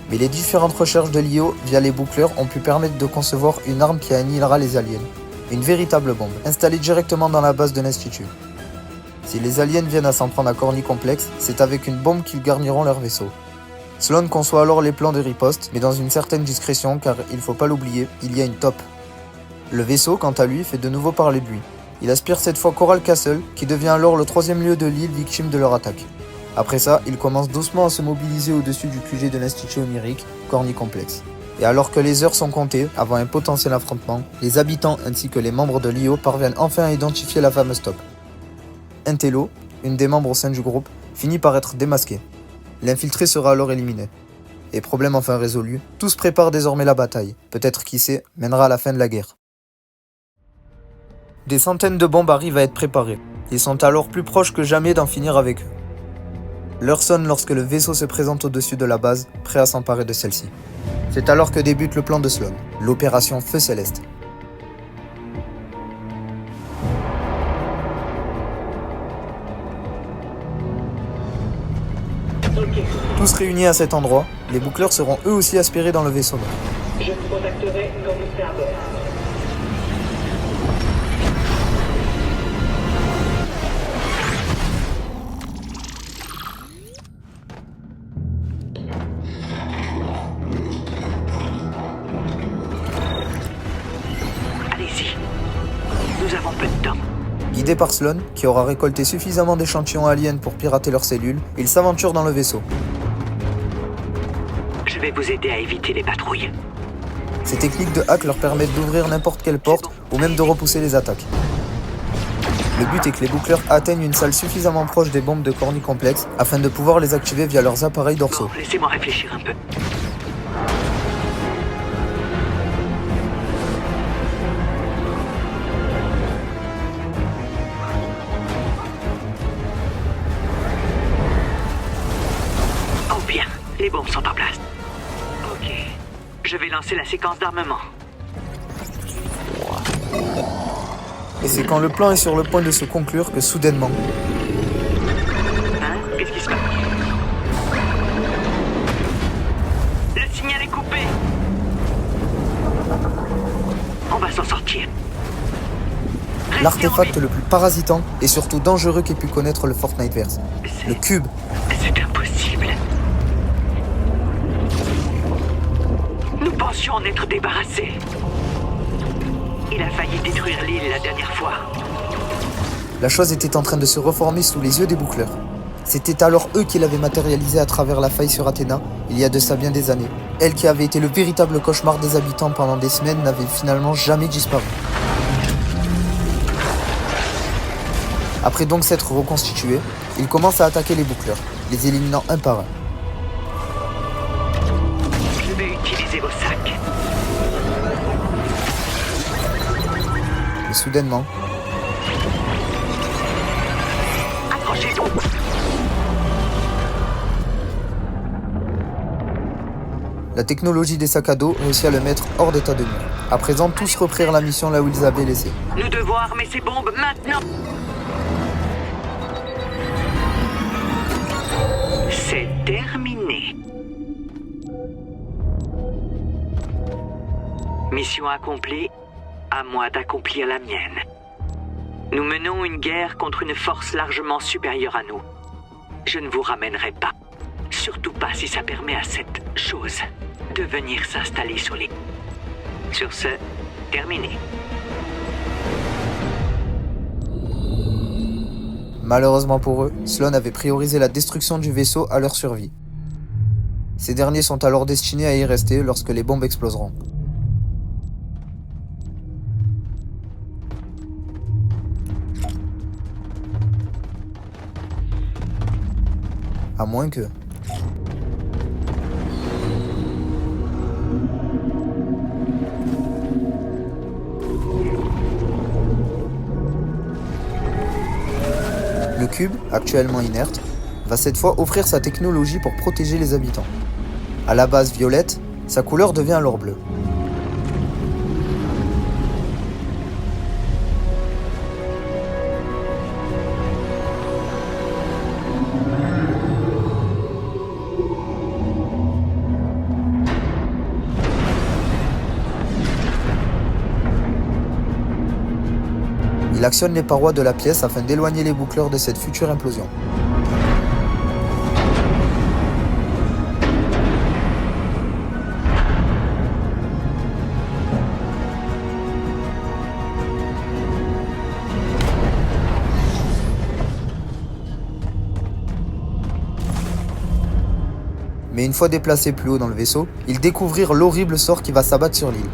Mais les différentes recherches de Lio via les boucleurs ont pu permettre de concevoir une arme qui annihilera les aliens. Une véritable bombe, installée directement dans la base de l'Institut. Si les aliens viennent à s'en prendre à Corny Complex, c'est avec une bombe qu'ils garniront leur vaisseau. Sloan conçoit alors les plans de riposte, mais dans une certaine discrétion car, il faut pas l'oublier, il y a une taupe. Le vaisseau, quant à lui, fait de nouveau parler de lui. Il aspire cette fois Coral Castle, qui devient alors le troisième lieu de l'île victime de leur attaque. Après ça, il commence doucement à se mobiliser au-dessus du QG de l'Institut onirique, Corny Complex. Et alors que les heures sont comptées, avant un potentiel affrontement, les habitants ainsi que les membres de l'IO parviennent enfin à identifier la fameuse taupe. Intello, une des membres au sein du groupe, finit par être démasquée. L'infiltré sera alors éliminé. Et problème enfin résolu, tous préparent désormais la bataille. Peut-être, qui sait, mènera à la fin de la guerre. Des centaines de bombes arrivent à être préparées. Ils sont alors plus proches que jamais d'en finir avec eux. L'heure sonne lorsque le vaisseau se présente au-dessus de la base, prêt à s'emparer de celle-ci. C'est alors que débute le plan de Sloan, l'opération Feu Céleste. Tous réunis à cet endroit, les boucleurs seront eux aussi aspirés dans le vaisseau. Je vous contacterai quand vous serez à bord. Allez-y. Nous avons peu de temps. Guidés par Sloan, qui aura récolté suffisamment d'échantillons aliens pour pirater leurs cellules, ils s'aventurent dans le vaisseau. Je vais vous aider à éviter les patrouilles. Ces techniques de hack leur permettent d'ouvrir n'importe quelle porte ou même de repousser les attaques. Le but est que les boucleurs atteignent une salle suffisamment proche des bombes de Corny Complex afin de pouvoir les activer via leurs appareils dorsaux. Bon, laissez-moi réfléchir un peu. Oh bien, les bombes sont en place. Ok, je vais lancer la séquence d'armement. Et c'est quand le plan est sur le point de se conclure que soudainement... Hein? Qu'est-ce qui se passe? Le signal est coupé. On va s'en sortir. Restez L'artefact le plus parasitant et surtout dangereux qu'ait pu connaître le Fortniteverse. Le cube. C'est impossible. Nous pensions en être débarrassés. Il a failli détruire l'île la dernière fois. La chose était en train de se reformer sous les yeux des boucleurs. C'était alors eux qui l'avaient matérialisé à travers la faille sur Athéna, il y a de ça bien des années. Elle qui avait été le véritable cauchemar des habitants pendant des semaines n'avait finalement jamais disparu. Après donc s'être reconstitué, ils commencent à attaquer les boucleurs, les éliminant un par un. Je vais utiliser vos sacs. Mais soudainement, Accrochez-vous. la technologie des sacs à dos réussit à le mettre hors d'état de nuire. À présent, tous reprirent la mission là où ils avaient laissé. Nous devons armer ces bombes maintenant. C'est terminé. Mission accomplie, à moi d'accomplir la mienne. Nous menons une guerre contre une force largement supérieure à nous. Je ne vous ramènerai pas. Surtout pas si ça permet à cette chose de venir s'installer sur les... Sur ce, terminé. Malheureusement pour eux, Sloan avait priorisé la destruction du vaisseau à leur survie. Ces derniers sont alors destinés à y rester lorsque les bombes exploseront. À moins que... Le cube, actuellement inerte, va cette fois offrir sa technologie pour protéger les habitants. À la base violette, sa couleur devient alors bleue. Il actionne les parois de la pièce afin d'éloigner les boucleurs de cette future implosion. Mais une fois déplacés plus haut dans le vaisseau, ils découvrirent l'horrible sort qui va s'abattre sur l'île.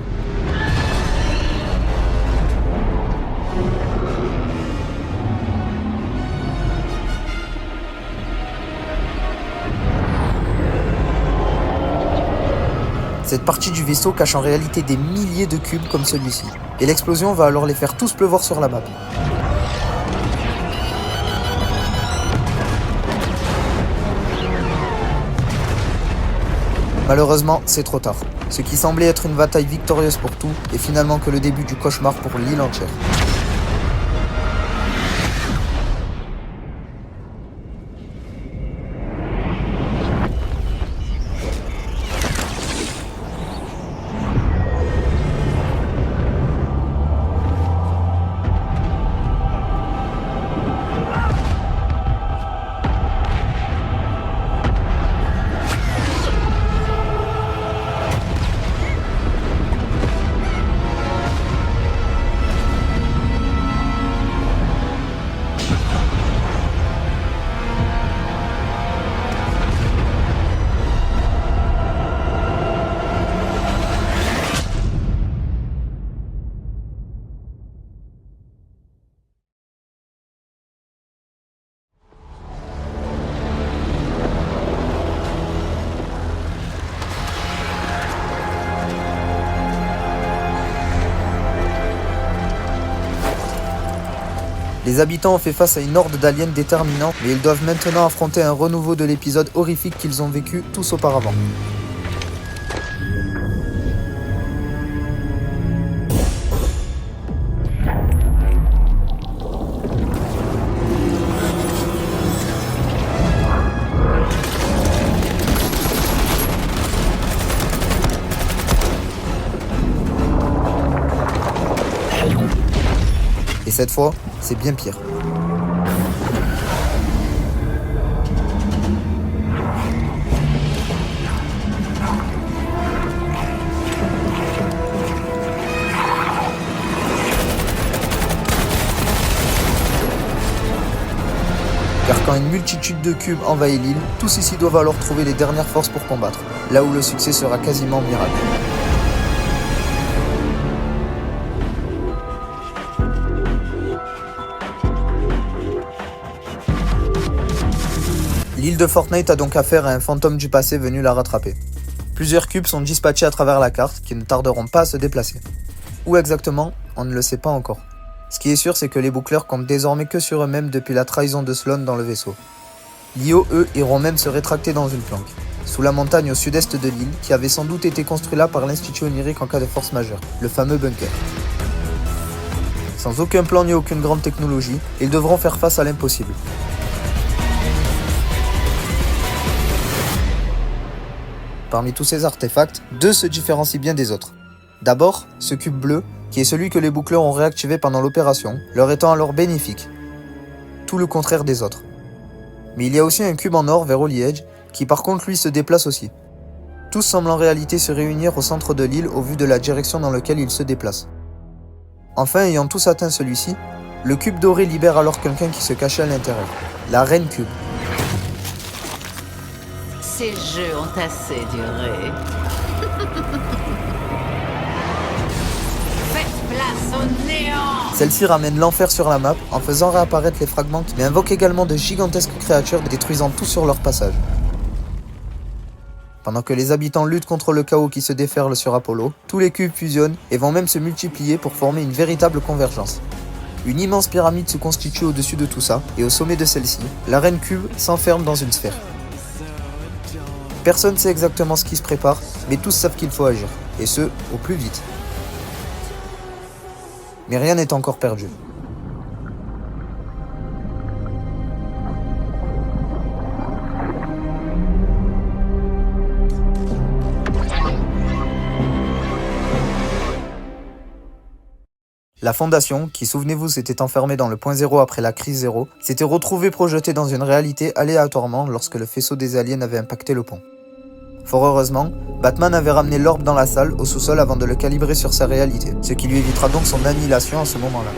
Cette partie du vaisseau cache en réalité des milliers de cubes comme celui-ci, et l'explosion va alors les faire tous pleuvoir sur la map. Malheureusement, c'est trop tard. Ce qui semblait être une bataille victorieuse pour tout est finalement que le début du cauchemar pour l'île entière. Les habitants ont fait face à une horde d'aliens déterminants, mais ils doivent maintenant affronter un renouveau de l'épisode horrifique qu'ils ont vécu tous auparavant. Et cette fois, c'est bien pire. Car quand une multitude de cubes envahit l'île, tous ici doivent alors trouver les dernières forces pour combattre, là où le succès sera quasiment miracle. L'île de Fortnite a donc affaire à un fantôme du passé venu la rattraper. Plusieurs cubes sont dispatchés à travers la carte qui ne tarderont pas à se déplacer. Où exactement, on ne le sait pas encore. Ce qui est sûr, c'est que les boucleurs comptent désormais que sur eux-mêmes depuis la trahison de Sloan dans le vaisseau. L'IO, eux, iront même se rétracter dans une planque. sous la montagne au sud-est de l'île, qui avait sans doute été construit là par l'Institut onirique en cas de force majeure, le fameux bunker. Sans aucun plan ni aucune grande technologie, ils devront faire face à l'impossible. Parmi tous ces artefacts, 2 se différencient bien des autres. D'abord, ce cube bleu, qui est celui que les boucleurs ont réactivé pendant l'opération, leur étant alors bénéfique. Tout le contraire des autres. Mais il y a aussi un cube en or vers Holy Edge, qui par contre lui se déplace aussi. Tous semblent en réalité se réunir au centre de l'île au vu de la direction dans laquelle ils se déplacent. Enfin, ayant tous atteint celui-ci, le cube doré libère alors quelqu'un qui se cachait à l'intérieur, la Reine Cube. Ces jeux ont assez duré. Faites place au néant! Celle-ci ramène l'enfer sur la map en faisant réapparaître les fragments, mais invoque également de gigantesques créatures détruisant tout sur leur passage. Pendant que les habitants luttent contre le chaos qui se déferle sur Apollo, tous les cubes fusionnent et vont même se multiplier pour former une véritable convergence. Une immense pyramide se constitue au-dessus de tout ça, et au sommet de celle-ci, la Reine Cube s'enferme dans une sphère. Personne ne sait exactement ce qui se prépare, mais tous savent qu'il faut agir, et ce, au plus vite. Mais rien n'est encore perdu. La Fondation, qui souvenez-vous s'était enfermée dans le point zéro après la crise zéro, s'était retrouvée projetée dans une réalité aléatoirement lorsque le faisceau des aliens avait impacté le pont. Fort heureusement, Batman avait ramené l'orbe dans la salle au sous-sol avant de le calibrer sur sa réalité, ce qui lui évitera donc son annihilation à ce moment-là.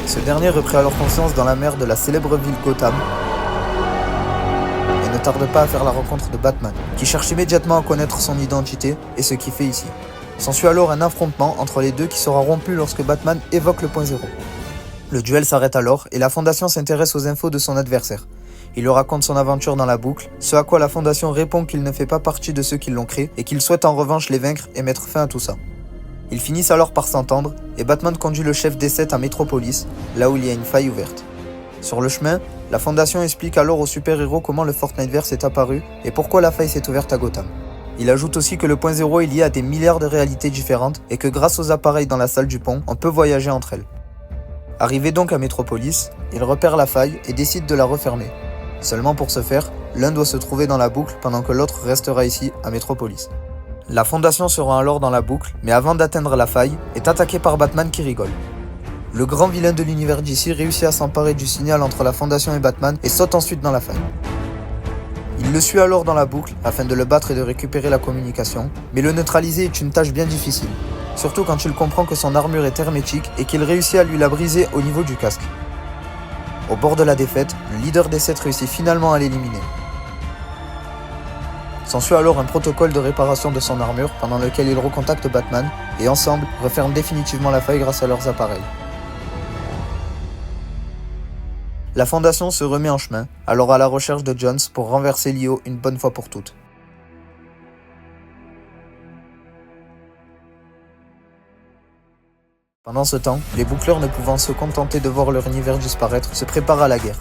Ce dernier reprit alors conscience dans la mer de la célèbre ville Gotham, et ne tarde pas à faire la rencontre de Batman, qui cherche immédiatement à connaître son identité et ce qu'il fait ici. S'ensuit alors un affrontement entre les deux qui sera rompu lorsque Batman évoque le point zéro. Le duel s'arrête alors et la Fondation s'intéresse aux infos de son adversaire. Il lui raconte son aventure dans la boucle, ce à quoi la Fondation répond qu'il ne fait pas partie de ceux qui l'ont créé et qu'il souhaite en revanche les vaincre et mettre fin à tout ça. Ils finissent alors par s'entendre et Batman conduit le chef des 7 à Metropolis, là où il y a une faille ouverte. Sur le chemin, la Fondation explique alors aux super-héros comment le Fortniteverse est apparu et pourquoi la faille s'est ouverte à Gotham. Il ajoute aussi que le point zéro est lié à des milliards de réalités différentes et que grâce aux appareils dans la salle du pont, on peut voyager entre elles. Arrivé donc à Metropolis, il repère la faille et décide de la refermer. Seulement pour ce faire, l'un doit se trouver dans la boucle pendant que l'autre restera ici, à Metropolis. La Fondation sera alors dans la boucle, mais avant d'atteindre la faille, est attaquée par Batman qui rigole. Le grand vilain de l'univers DC réussit à s'emparer du signal entre la Fondation et Batman et saute ensuite dans la faille. Il le suit alors dans la boucle afin de le battre et de récupérer la communication, mais le neutraliser est une tâche bien difficile. Surtout quand il comprend que son armure est hermétique et qu'il réussit à lui la briser au niveau du casque. Au bord de la défaite, le leader des 7 réussit finalement à l'éliminer. S'ensuit alors un protocole de réparation de son armure pendant lequel il recontacte Batman et ensemble referment définitivement la faille grâce à leurs appareils. La Fondation se remet en chemin, alors à la recherche de Jones pour renverser Leo une bonne fois pour toutes. Pendant ce temps, les boucleurs ne pouvant se contenter de voir leur univers disparaître, se préparent à la guerre.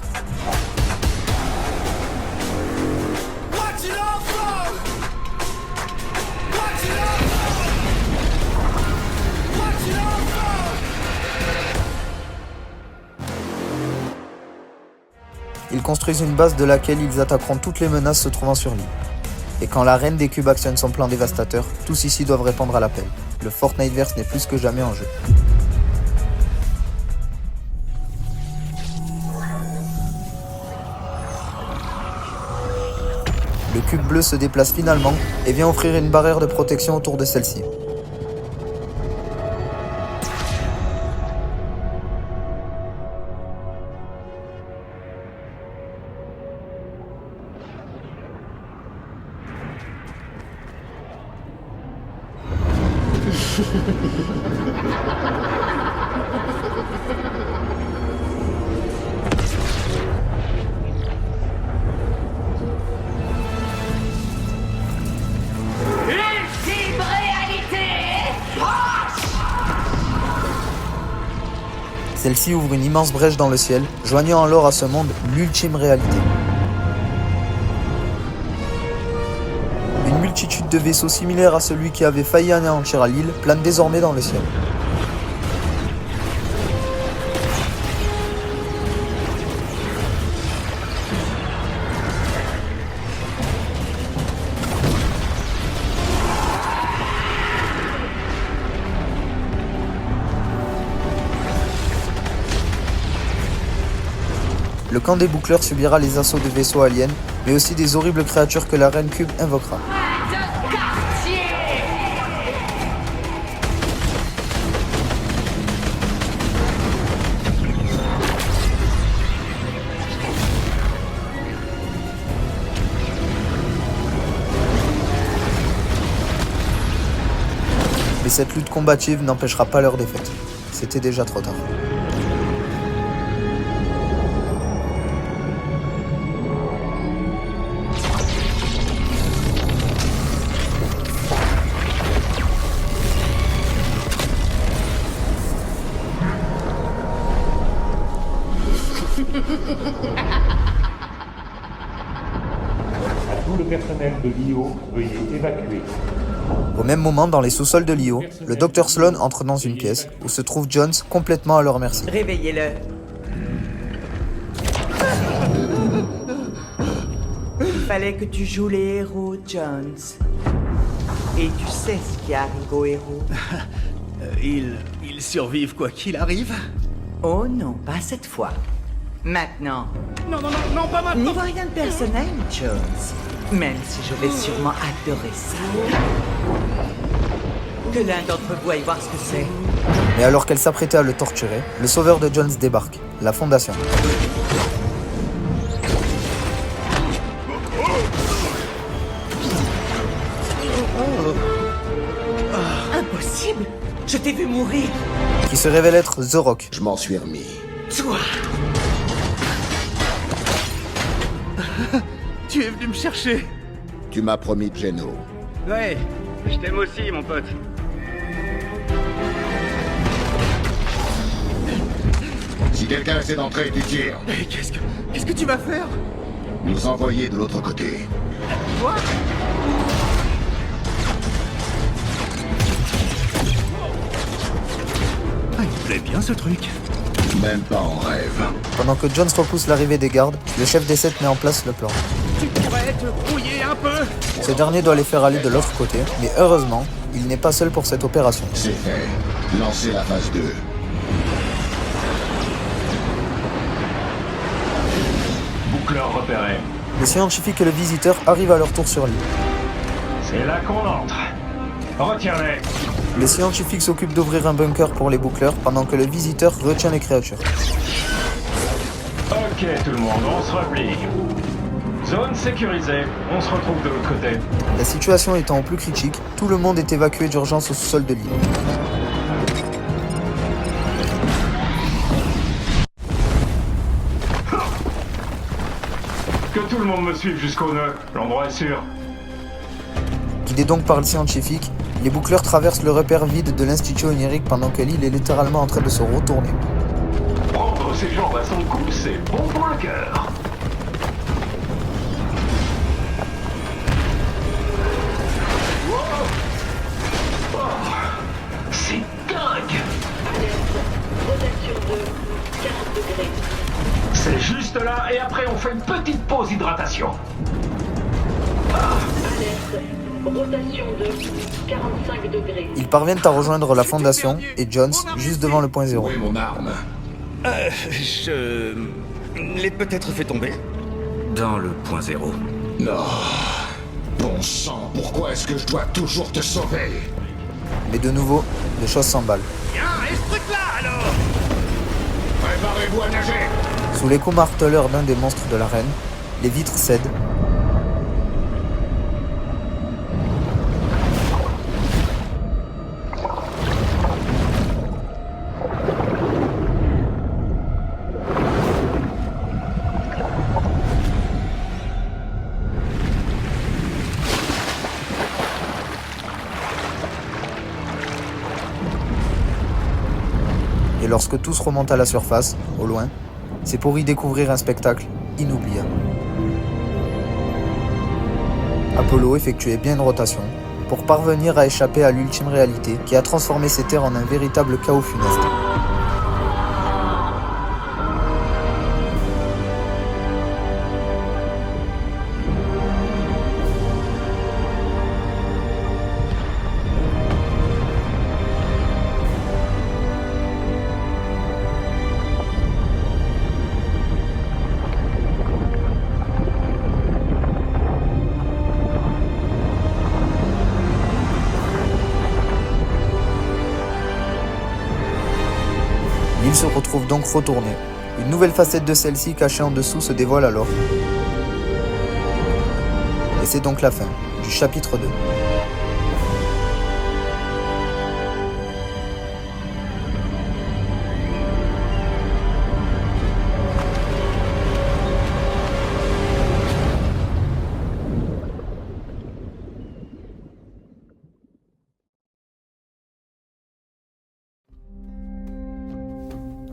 Ils construisent une base de laquelle ils attaqueront toutes les menaces se trouvant sur l'île. Et quand la Reine des Cubes actionne son plan dévastateur, tous ici doivent répondre à l'appel. Le Fortniteverse n'est plus que jamais en jeu. Le cube bleu se déplace finalement et vient offrir une barrière de protection autour de celle-ci. Celle-ci ouvre une immense brèche dans le ciel, joignant alors à ce monde l'ultime réalité. Une multitude de vaisseaux similaires à celui qui avait failli anéantir à l'île planent désormais dans le ciel. Le camp des boucleurs subira les assauts de vaisseaux aliens, mais aussi des horribles créatures que la Reine Cube invoquera. Mais cette lutte combative n'empêchera pas leur défaite. C'était déjà trop tard. À tout le personnel de l'IO, veuillez évacuer. Au même moment, dans les sous-sols de l'IO, le Dr Sloan entre dans une pièce où se trouve Jones complètement à leur merci. Réveillez-le. Il fallait que tu joues les héros, Jones. Et tu sais ce qui arrive aux héros. Ils survivent quoi qu'il arrive? Oh non, pas cette fois. Maintenant. Non, pas maintenant. N'y vois rien de personnel, Jones. Même si je vais sûrement adorer ça. Que l'un d'entre vous aille voir ce que c'est. Mais alors qu'elle s'apprêtait à le torturer, le sauveur de Jones débarque, la Fondation. Impossible! Je t'ai vu mourir! Qui se révèle être The Rock. Je m'en suis remis. Toi! Tu es venu me chercher. Tu m'as promis Geno. Ouais, je t'aime aussi, mon pote. Si quelqu'un essaie d'entrer, tu tires. Mais qu'est-ce que tu vas faire? Nous envoyer de l'autre côté. Quoi? Ah, il me plaît bien ce truc. Même pas en rêve. Pendant que Jones repousse l'arrivée des gardes, le chef des 7 met en place le plan. Tu pourrais te brouiller un peu? Ce dernier doit les faire aller de l'autre côté, mais heureusement, il n'est pas seul pour cette opération. C'est fait. Lancez la phase 2. Boucleur repéré. Les scientifiques et le visiteur arrivent à leur tour sur l'île. C'est là qu'on entre. Retiens-les. Les scientifiques s'occupent d'ouvrir un bunker pour les boucleurs pendant que le visiteur retient les créatures. Ok tout le monde, on se replie. Zone sécurisée, on se retrouve de l'autre côté. La situation étant au plus critique, tout le monde est évacué d'urgence au sous-sol de l'île. Que tout le monde me suive jusqu'au nœud, l'endroit est sûr. Guidés donc par le scientifique, les boucleurs traversent le repère vide de l'Institut onirique pendant que l'île est littéralement en train de se retourner. Prendre ses jambes à son cou, c'est bon pour le cœur. Wow. Oh, c'est dingue. Rotation de 40 degrés. C'est juste là, et après on fait une petite pause hydratation. Alerte. Rotation de 45 degrés. Ils parviennent à rejoindre la Fondation et Jones juste devant le point zéro. Où est mon arme? Je l'ai peut-être fait tomber. Dans le point zéro. Non. Bon sang, pourquoi est-ce que je dois toujours te sauver? Mais de nouveau, les choses s'emballent. Viens, et ce truc-là alors! Préparez-vous à nager! Sous les coups marteleurs d'un des monstres de la reine, les vitres cèdent. Et lorsque tous remontent à la surface, au loin, c'est pour y découvrir un spectacle inoubliable. Apollo effectuait bien une rotation pour parvenir à échapper à l'ultime réalité qui a transformé ces terres en un véritable chaos funeste. L'île se retrouve donc retournée. Une nouvelle facette de celle-ci cachée en dessous se dévoile alors. Et c'est donc la fin du chapitre 2.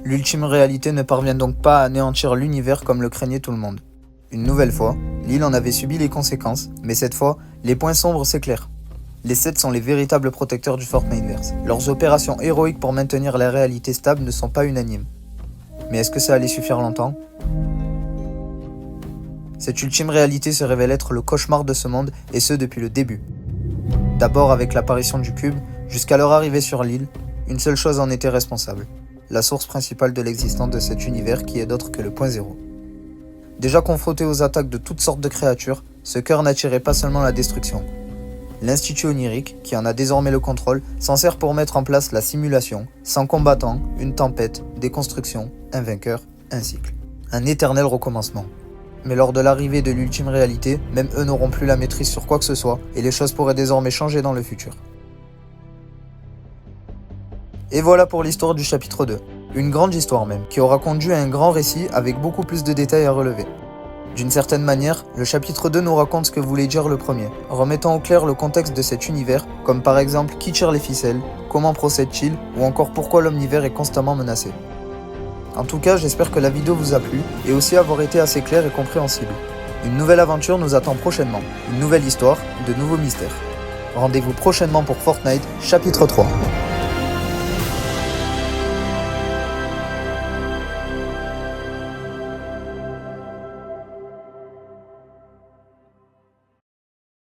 L'ultime réalité ne parvient donc pas à anéantir l'univers comme le craignait tout le monde. Une nouvelle fois, l'île en avait subi les conséquences, mais cette fois, les points sombres s'éclairent. Les 7 sont les véritables protecteurs du Fortniteverse. Leurs opérations héroïques pour maintenir la réalité stable ne sont pas unanimes. Mais est-ce que ça allait suffire longtemps ? Cette ultime réalité se révèle être le cauchemar de ce monde, et ce depuis le début. D'abord avec l'apparition du cube, jusqu'à leur arrivée sur l'île, une seule chose en était responsable. La source principale de l'existence de cet univers qui est d'autre que le point zéro. Déjà confronté aux attaques de toutes sortes de créatures, ce cœur n'attirait pas seulement la destruction. L'Institut onirique, qui en a désormais le contrôle, s'en sert pour mettre en place la simulation, sans combattants, une tempête, des constructions, un vainqueur, un cycle. Un éternel recommencement. Mais lors de l'arrivée de l'ultime réalité, même eux n'auront plus la maîtrise sur quoi que ce soit, et les choses pourraient désormais changer dans le futur. Et voilà pour l'histoire du chapitre 2. Une grande histoire même, qui aura conduit à un grand récit avec beaucoup plus de détails à relever. D'une certaine manière, le chapitre 2 nous raconte ce que voulait dire le premier, remettant au clair le contexte de cet univers, comme par exemple qui tire les ficelles, comment procède-t-il, ou encore pourquoi l'omnivers est constamment menacé. En tout cas, j'espère que la vidéo vous a plu, et aussi avoir été assez claire et compréhensible. Une nouvelle aventure nous attend prochainement, une nouvelle histoire, de nouveaux mystères. Rendez-vous prochainement pour Fortnite, chapitre 3.